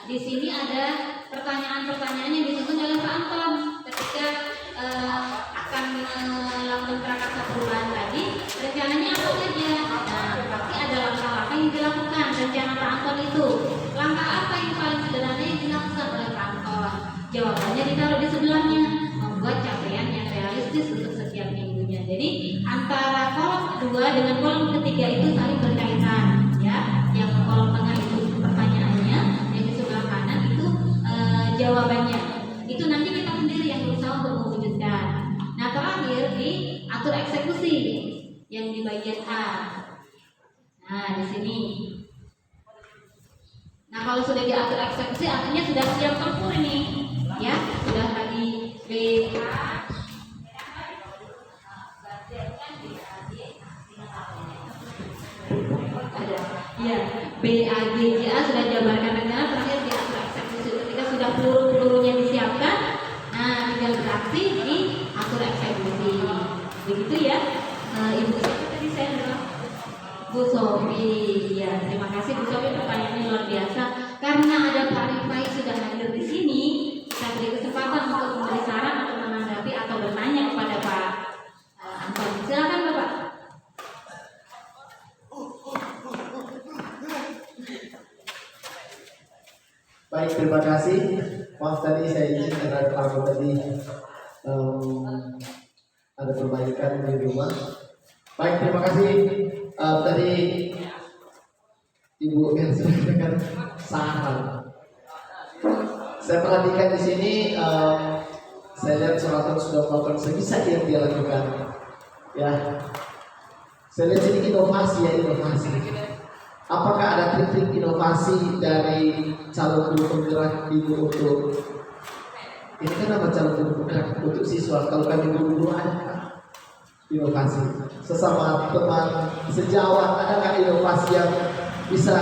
di sini ada pertanyaan-pertanyaan yang disusun oleh Pak Anton ketika akan melakukan prakarsa perubahan tadi. Rencananya apa saja? Nah, pasti ada langkah-langkah yang dilakukan rencana Pak Anton itu. Langkah apa yang paling sederhana yang dilakukan oleh Pak Anton? Jawabannya ditaruh di sebelahnya. Membuat capaian yang realistis untuk setiap minggunya. Jadi antara kolom kedua dengan kolom ketiga itu saling berkaitan, ya. Yang kolom tengah itu pertanyaannya, yang di sebelah kanan itu jawabannya. Itu nanti kita sendiri yang berusaha untuk mewujudkan. Nah terakhir diatur eksekusi. yang di bagian A. Nah, di sini. Nah, kalau sudah diatur eksekusi artinya sudah siap tempur ini. Ya, sudah tadi BA ya, BAGJA sudah jabarkan rencana, terakhir diatur eksekusi. Ketika sudah peluru-pelurunya disiapkan, nah tinggal beraksi diatur eksekusi. Begitu ya. Ibu siapa tadi saya bilang? Bu Sofi. Ya, terima kasih Bu Sofi, pertanyaannya luar biasa. Karena ada Pak Rifai sudah hadir di sini, kita beri kesempatan untuk memberi saran atau menanggapi atau bertanya kepada Pak Anton. Silakan Bapak. Baik, terima kasih. Maaf tadi saya izin karena aku tadi ada perbaikan di rumah. Baik, terima kasih. Tadi Ibu yang sudah dengan saran. Saya perhatikan di sini, saya lihat Suratan sudah melakukan sebisa yang dia lakukan. Ya, saya lihat sini inovasi ya, inovasi. Apakah ada trik-trik inovasi dari calon guru penggerak Ibu untuk ini kan apa calon guru penggerak untuk siswa? Kalau kami guru-guru ada inovasi sesama teman sejawat, adakah inovasi yang bisa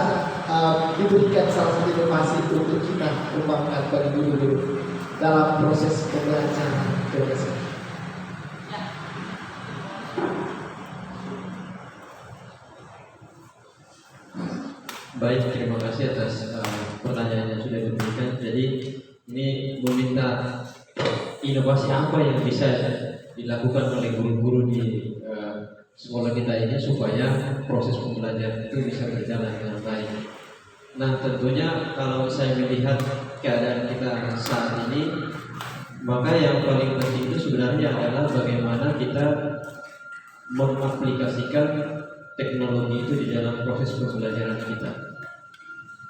diberikan salah satu inovasi untuk kita kembangkan bagi guru-guru dalam proses pembelajaran? Terima kasih. Baik, terima kasih atas pertanyaan yang sudah diberikan. Jadi ini meminta inovasi apa yang bisa dilakukan oleh guru-guru di sekolah kita ini supaya proses pembelajaran itu bisa berjalan dengan baik. Nah, tentunya kalau saya melihat keadaan kita saat ini, maka yang paling penting itu sebenarnya adalah bagaimana kita mengaplikasikan teknologi itu di dalam proses pembelajaran kita.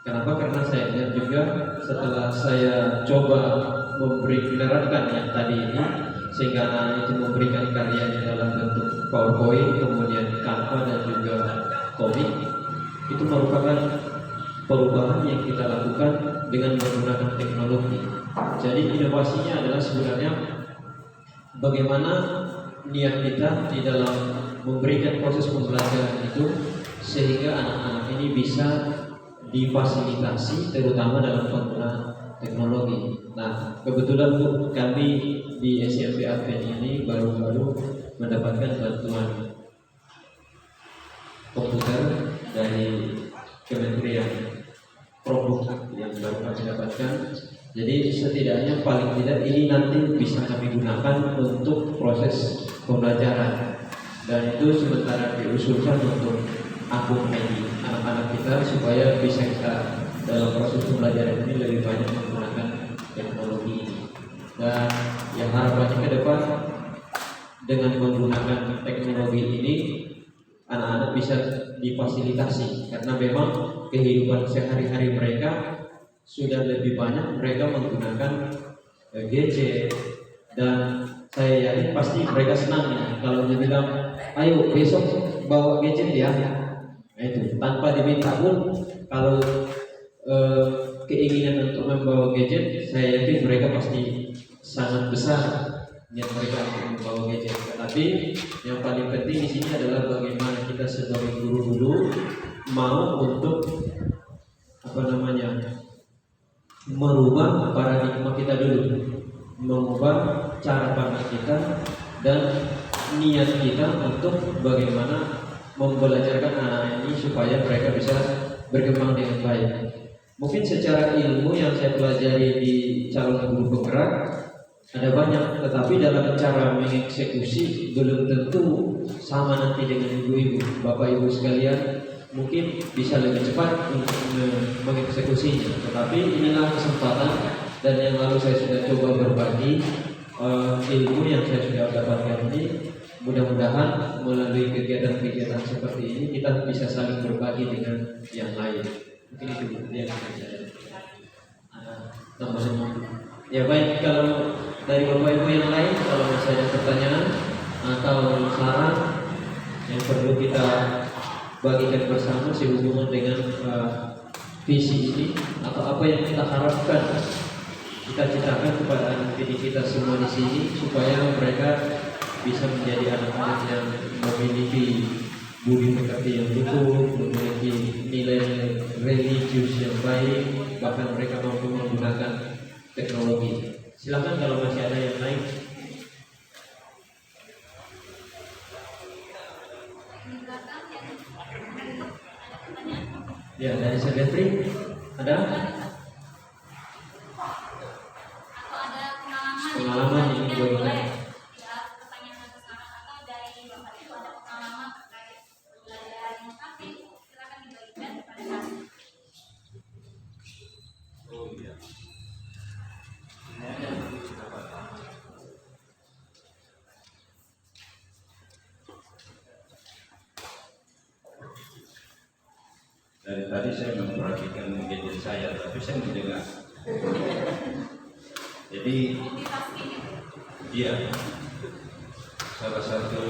Kenapa? Karena saya lihat juga setelah saya coba menerapkan yang tadi ini, sehingga anak itu memberikan karyanya dalam bentuk PowerPoint, kemudian Canva dan juga komik, itu merupakan perubahan yang kita lakukan dengan menggunakan teknologi. Jadi inovasinya adalah sebenarnya bagaimana niat kita di dalam memberikan proses pembelajaran itu sehingga anak-anak ini bisa difasilitasi terutama dalam penggunaan teknologi. Nah, kebetulan Bu, kami di SMP Advent ini baru-baru mendapatkan bantuan komputer dari Kementerian Produk yang baru kami dapatkan. Jadi setidaknya paling tidak ini nanti bisa kami gunakan untuk proses pembelajaran. Dan itu sementara diusulkan untuk akun ID anak-anak kita supaya bisa kita dalam proses pembelajaran ini lebih banyak menggunakan teknologi ini. Dan yang harapannya ke depan dengan menggunakan teknologi ini anak-anak bisa difasilitasi karena memang kehidupan sehari-hari mereka sudah lebih banyak mereka menggunakan gadget, dan saya yakin pasti mereka senang nih kalau dia bilang ayo besok bawa gadget ya. Nah, itu tanpa diminta pun kalau keinginan untuk membawa gadget, saya yakin mereka pasti sangat besar niat mereka untuk membawa gadget. Tetapi yang paling penting di sini adalah bagaimana kita sebagai guru dulu mau untuk merubah paradigma kita dulu, mengubah cara pandang kita dan niat kita untuk bagaimana membelajarkan anak ini supaya mereka bisa berkembang dengan baik. Mungkin secara ilmu yang saya pelajari di calon guru penggerak ada banyak, tetapi dalam cara mengeksekusi belum tentu sama nanti dengan ibu-ibu, bapak-ibu sekalian. Mungkin bisa lebih cepat untuk mengeksekusinya, tetapi inilah kesempatan dan yang lalu saya sudah coba berbagi ilmu yang saya sudah dapatkan ini. Mudah-mudahan melalui kegiatan-kegiatan seperti ini kita bisa saling berbagi dengan yang lain. Mungkin itu yang saya tambahkan. Ya baik, kalau dari bapak ibu yang lain kalau masih ada pertanyaan atau saran yang perlu kita bagikan bersama sehubungan dengan visi ini atau apa yang kita harapkan, kita citakan kepada anak didik kita semua di sini supaya mereka bisa menjadi anak-anak yang memiliki budi pekerti yang luhur, memiliki nilai religius yang baik, bahkan mereka mampu menggunakan teknologi. Silakan kalau masih ada yang lain. Ya, dari Sekretari ada Atau ada pengalaman yang boleh. dibagikan. Ya, pertanyaan atau saran atau dari Bapak Ibu ada pengalaman terkait belajar inovasi, silakan dibagikan kepada kami. Oh iya. Dari tadi saya memperhatikan gadget saya, tapi saya mendengar. Jadi, iya, salah satu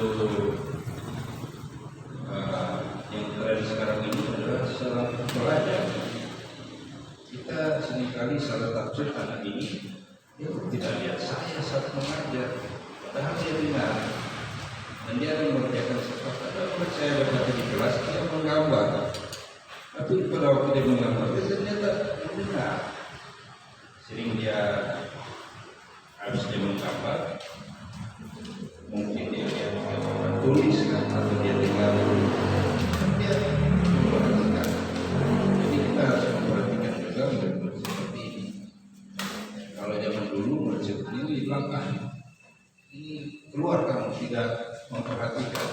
yang tren sekarang ini adalah salah belajar. Kita seringkali salah tafsir anak ini, dia tidak lihat saya saat mengajar, padahal dia dengar. Dan dia mengerjakan sesuatu. Kalau saya berkata di kelas, dia menggambar. Tapi pada waktu dia menggambar, dia ternyata mendengar. Sering dia habis dia menggambar, mungkin dia lihat orang tulis kan, atau dia dengar, kan dia memperhatikan. Jadi kita harus memperhatikan juga murid-murid seperti ini. Kalau zaman dulu murid seperti ini dilangkah, ini keluar kamu tidak memperhatikan.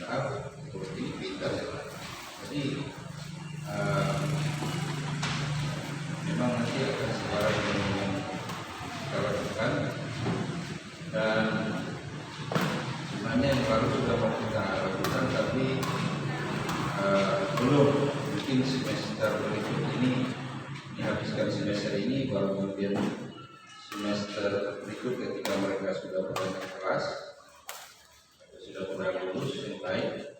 Nah, seperti ini pintar ya. Jadi memang nanti akan sebarang yang kita lakukan, dan sebenarnya yang baru sudah mau kita lakukan, tapi belum, mungkin semester berikut ini dihabiskan semester ini, baru kemudian semester berikut ketika mereka sudah berada di kelas atau sudah berada lulus yang baik,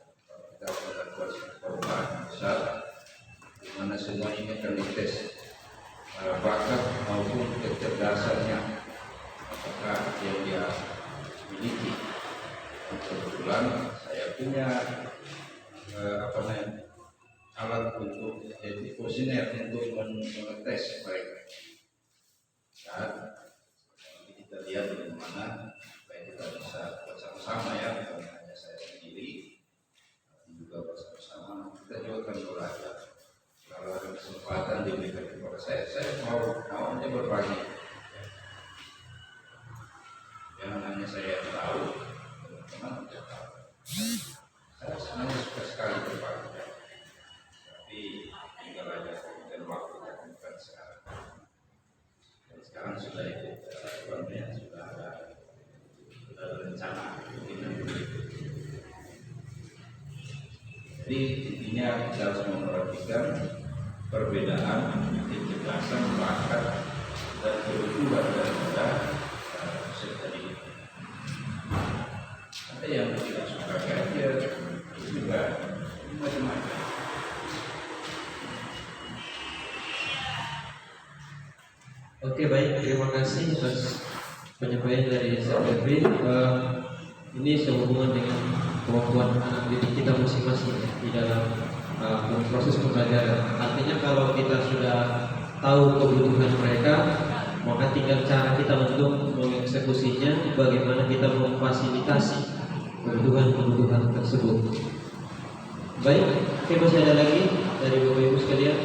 kita akan buat perubahan besar di mana semua ini akan dites bakat maupun kecerdasannya, apakah yang dia miliki. Kebetulan saya punya alat untuk jadi kuesioner untuk mengetes mereka. Dan nanti kita lihat bagaimana supaya kita bisa bersama-sama ya, bukan hanya saya sendiri, tapi juga bersama-sama kita juga akan belajar. Kalau ada kesempatan diberikan kepada saya mau aja berbagi. Jangan hanya saya yang tahu, teman-teman tidak tahu. Saya sebenarnya suka sekali berbagi, tapi tinggal aja dan waktu bukan sekarang. Dan sekarang sudah ikut sudah ada rencana mungkin. Jadi intinya kita harus memperhatikan perbedaan kecerdasan, bakat, dan kebutuhan daripada peserta didik. Ada yang tidak suka gadget, itu juga macam-macam. Oke, baik, terima kasih atas penyampaian dari Sekretari. Ini sehubungan dengan kemampuan anak didik kita masing-masing di dalam proses pembelajaran. Artinya kalau kita sudah tahu kebutuhan mereka, maka tinggal cara kita untuk mengeksekusinya, bagaimana kita memfasilitasi kebutuhan-kebutuhan tersebut. Baik, oke, masih ada lagi dari Bapak Ibu sekalian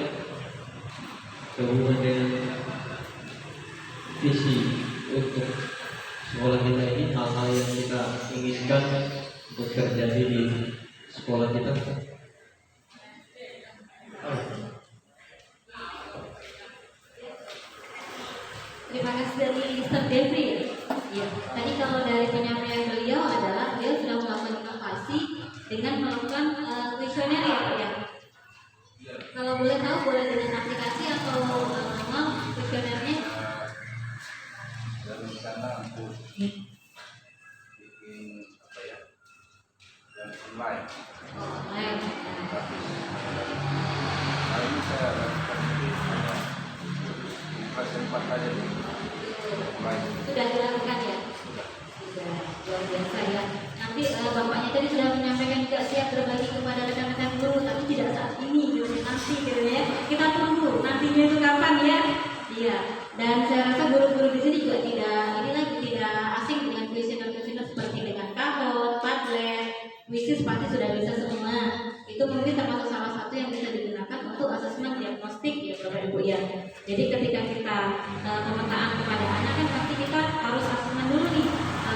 sehubungan dengan visi untuk sekolah kita ini, hal-hal yang kita inginkan untuk terjadi di sekolah kita. Terima kasih dari Mr. Devri. Ya, tadi kalau dari penyampaian beliau adalah beliau sudah melakukan inovasi dengan melakukan kuesioner ya Pak ya. Kalau boleh tahu boleh dengan aplikasi atau memang kuesionernya? Dan sana untuk bikin yang Sudah dilakukan ya? Sudah, luar biasa ya. Nanti bapaknya tadi sudah menyampaikan juga siap berbagi kepada rekan-rekan guru, tapi tidak saat ini, gitu. Nanti gitu ya. Kita tunggu nantinya itu kapan ya? Iya. Dan saya rasa guru-guru di sini juga tidak asing dengan kuesioner seperti dengan Kahoot, Padlet, Quizzes pasti sudah bisa semua. Itu mungkin termasuk salah satu yang bisa digunakan untuk asesmen diagnostik ya Bapak Ibu ya. Jadi ketika kita pemetaan kepada anak kan pasti kita harus asesmen dulu nih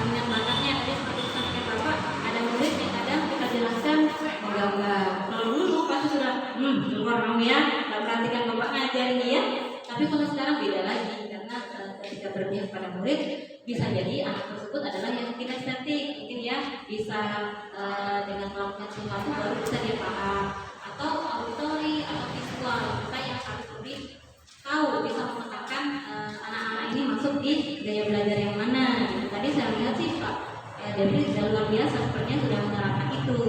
minat bakatnya. Tadi seperti disampaikan Bapak, ada murid yang kadang kita jelaskan enggak. Kalau dulu pasti sudah keluar kamu ya, nggak perhatikan Bapak ngajar ini ya. Tapi kalau sekarang beda lagi karena ketika berpihak pada murid bisa jadi anak tersebut adalah yang kinestetik mungkin ya, bisa dengan melakukan sesuatu baru bisa dia paham, atau auditory atau visual kita yang harus lebih tahu bisa memetakan anak-anak ini masuk di gaya belajar yang mana. Tadi saya lihat sih Pak Devi sudah luar biasa sepertinya sudah menerapkan itu.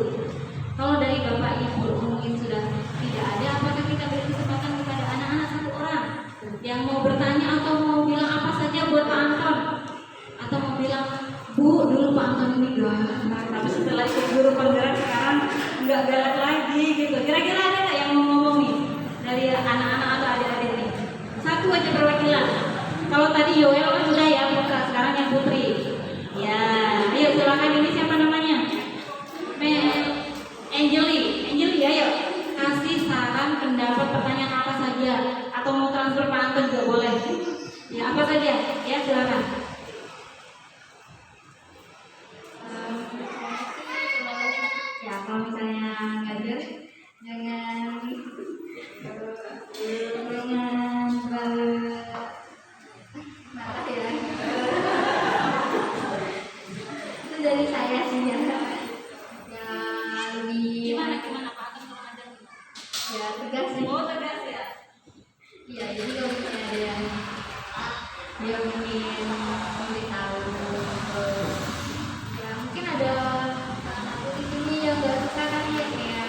Kalau dari Bapak Ibu mungkin sudah tidak ada, apakah kita beri kesempatan kepada anak-anak satu orang yang mau bertanya atau mau bilang apa saja buat Pak Anton, atau mau bilang Bu dulu Pak Anton ini galak, tapi setelah ikut guru penggerak sekarang nggak galak lagi gitu. Kira-kira ada nggak yang mau ngomong nih dari anak-anak atau adik-adik nih? Satu aja perwakilan. Kalau tadi Yoel kan sudah ya buka, sekarang yang Putri. Ya, ayo silakan, ini siapa namanya? Angeli, ayo kasih saran, pendapat, pertanyaan apa saja, atau mau transfer Pak Anton juga boleh. Ya apa saja, ya silakan. Ya kalau misalnya ngajar jangan marah ya. Itu dari saya sih ya. Ya lebih gimana Pak Anton kalau ngajar? Ya tegas sih. Oh tegas ya. Iya, jadi kalau misalnya ada yang dia mungkin memberitahu, ya mungkin ada aku di sini yang gak suka kali ya, kayak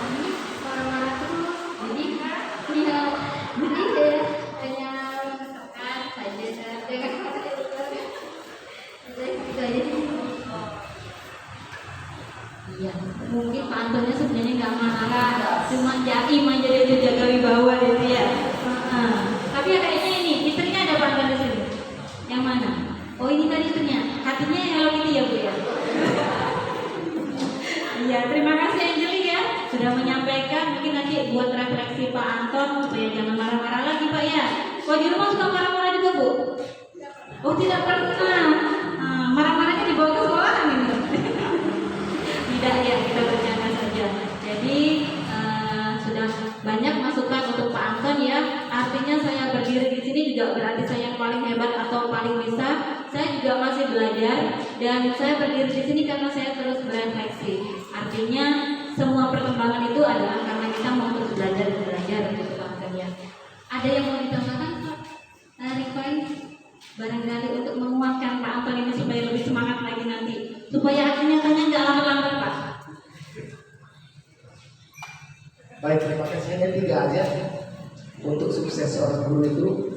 ini marah-marah terus, jadi dia hanya tekan saja dengan kata itu aja sih. Iya, mungkin Pak Antonnya sebenarnya nggak marah, cuma jaim aja dia jaga wibawa gitu ya. Tapi ya kayaknya ini istrinya ada Pak Anton di sini. Yang mana? Oh ini tadi istrinya. Hatinya yang Hello Kitty ya Bu ya. Iya, terima kasih Angeli ya sudah menyampaikan. Mungkin nanti buat refleksi Pak Anton supaya jangan marah-marah lagi Pak ya. Kalau di rumah suka marah-marah juga Bu? Oh tidak pernah. Marah-marahnya dibawa ke sekolah ini. Tidak ya, kita bercanda saja. Jadi sudah banyak masukan untuk Pak Anton ya. Artinya saya berdiri di sini juga berarti saya yang paling hebat atau paling bisa. Saya juga masih belajar dan saya berdiri di sini karena saya terus berefleksi. Artinya semua perkembangan itu adalah karena kita mau terus belajar gitu Pak Anton ya. Ada yang mau ditambahkan Pak? Rifai barangkali untuk menguatkan Pak Anton ini supaya lebih semangat lagi nanti, supaya akhirnya tanya nggak lambat-lambat Pak. Baik, terima kasih. Hanya 3 aja untuk sukses seorang guru itu: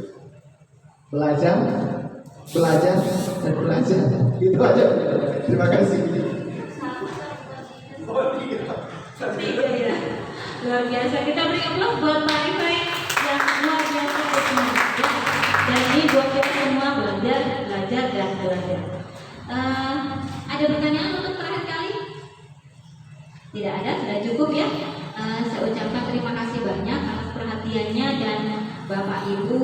belajar, dan belajar. Itu aja. Terima kasih. Tiga ya. Luar biasa. Kita beri aplaus buat Pak Rifai yang luar biasa bersemangat. Jadi buat kita semua belajar dan belajar. Ada pertanyaan untuk terakhir kali? Tidak ada, sudah cukup ya. Saya ucapkan terima kasih banyak atas perhatiannya dan Bapak Ibu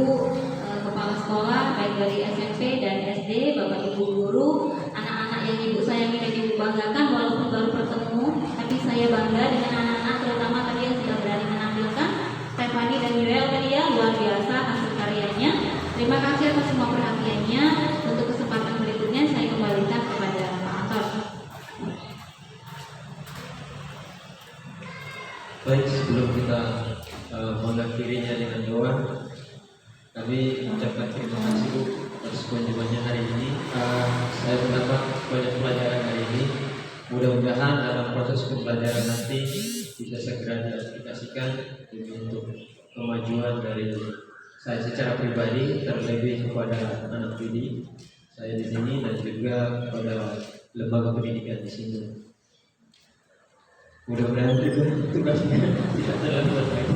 kepala sekolah baik dari SMP dan SD, Bapak Ibu guru, anak-anak yang Ibu sayangi dan Ibu banggakan walaupun baru bertemu, tapi saya bangga dengan anak-anak terutama tadi yang sudah berani menampilkan. Stephanie dan Yuel tadi ya, luar biasa hasil karyanya. Terima kasih atas semua perhatiannya. Untuk kesempatan berikutnya saya kembalikan kepada Pak Anton. Baik, sebelum kita mengakhirinya dengan doa, kami mengucapkan terima kasih Bu atas kunjungannya hari ini. Saya mendapat banyak pelajaran hari ini. Mudah-mudahan dalam proses pembelajaran nanti bisa segera diaplikasikan demi untuk kemajuan dari saya secara pribadi, terlebih kepada anak didik saya di sini dan juga kepada lembaga pendidikan di sini. Mudah-mudahan juga tugasnya tidak terlalu berat.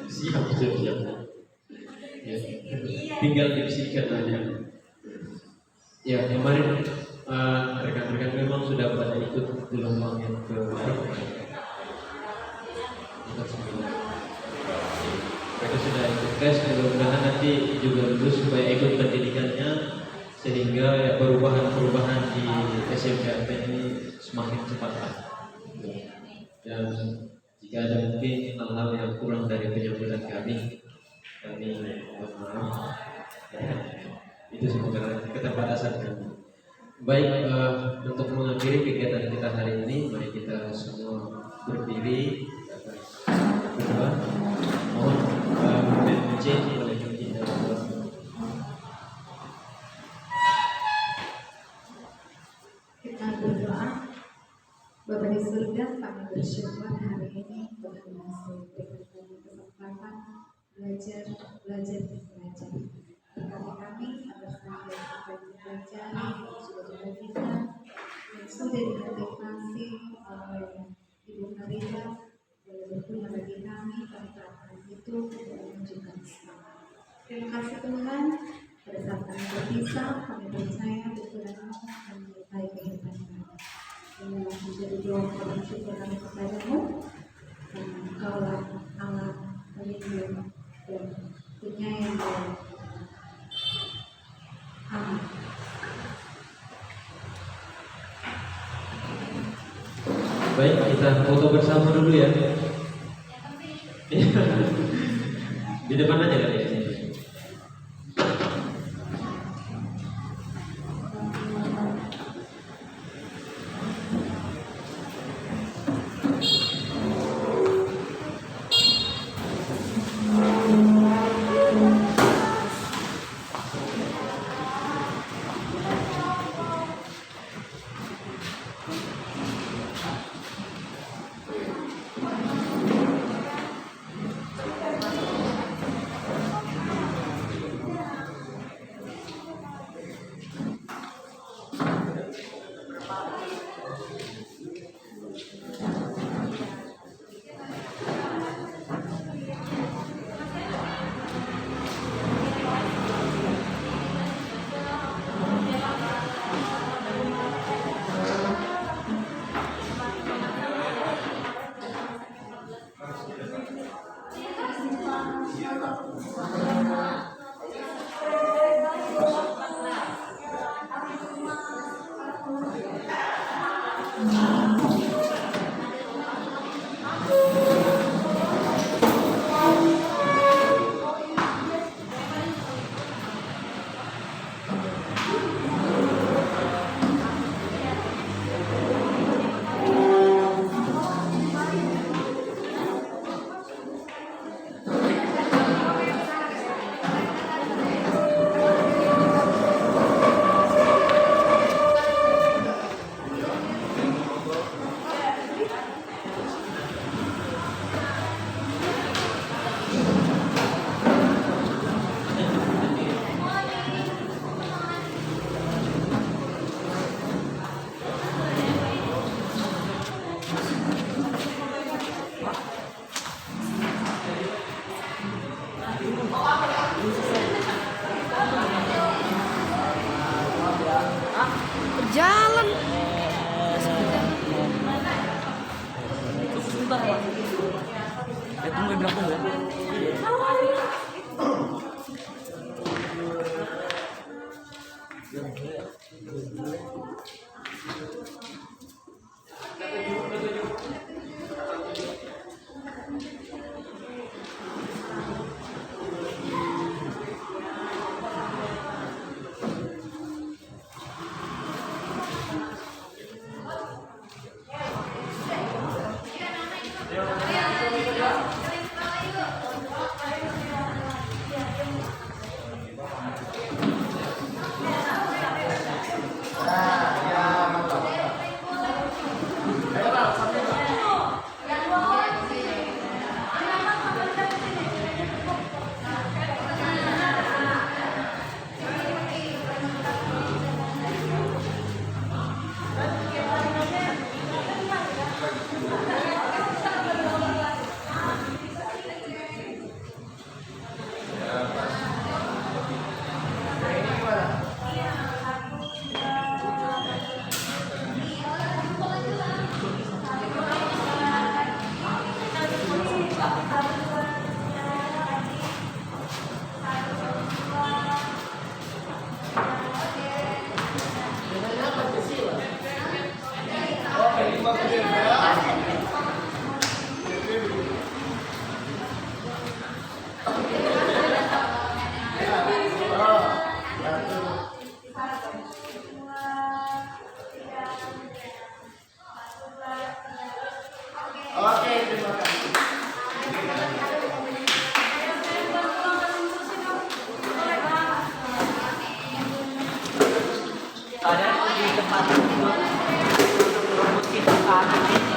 Siap. Ya. Tinggal dibersihkan aja. Ya, kemarin rekan-rekan memang sudah pada ikut gelombang yang ke mereka sudah ikut tes, mudah-mudahan nanti juga lulus supaya ikut pendidikannya sehingga ya, perubahan-perubahan di SMPTN ini semakin cepat. Dan jika ada mungkin hal-hal yang kurang dari penyampaian kami mohon maaf. Itu semoga keterbatasan kami. Baik, untuk mengakhiri kegiatan kita hari ini, mari kita semua berdiri berdoa. Mohon izin oleh kita. Kita berdoa. Bapa di surga, kami bersyukur hari ini Tuhan masih berikan kami kesempatan belajar. Berkati kami atas kami belajar juga kepada kita yang sudah dimotivasi oleh Ibu Maria boleh berguna bagi kami tentang itu menunjukkan Islam. Terima kasih Tuhan. Pada saat kami berpisah, kami percaya Tuhan akan menyertai kehidupan kami. Inilah menjadi doa bersyukur kami kepadamu. Dan Engkaulah Allah pelindung dan penyayang kami. Amin. Baik, kita foto bersama dulu ya. Di depan aja kali ya. Jalan. Tunggu di belakang ya. Oke, terima kasih. Ada di tempat rumput kita kan.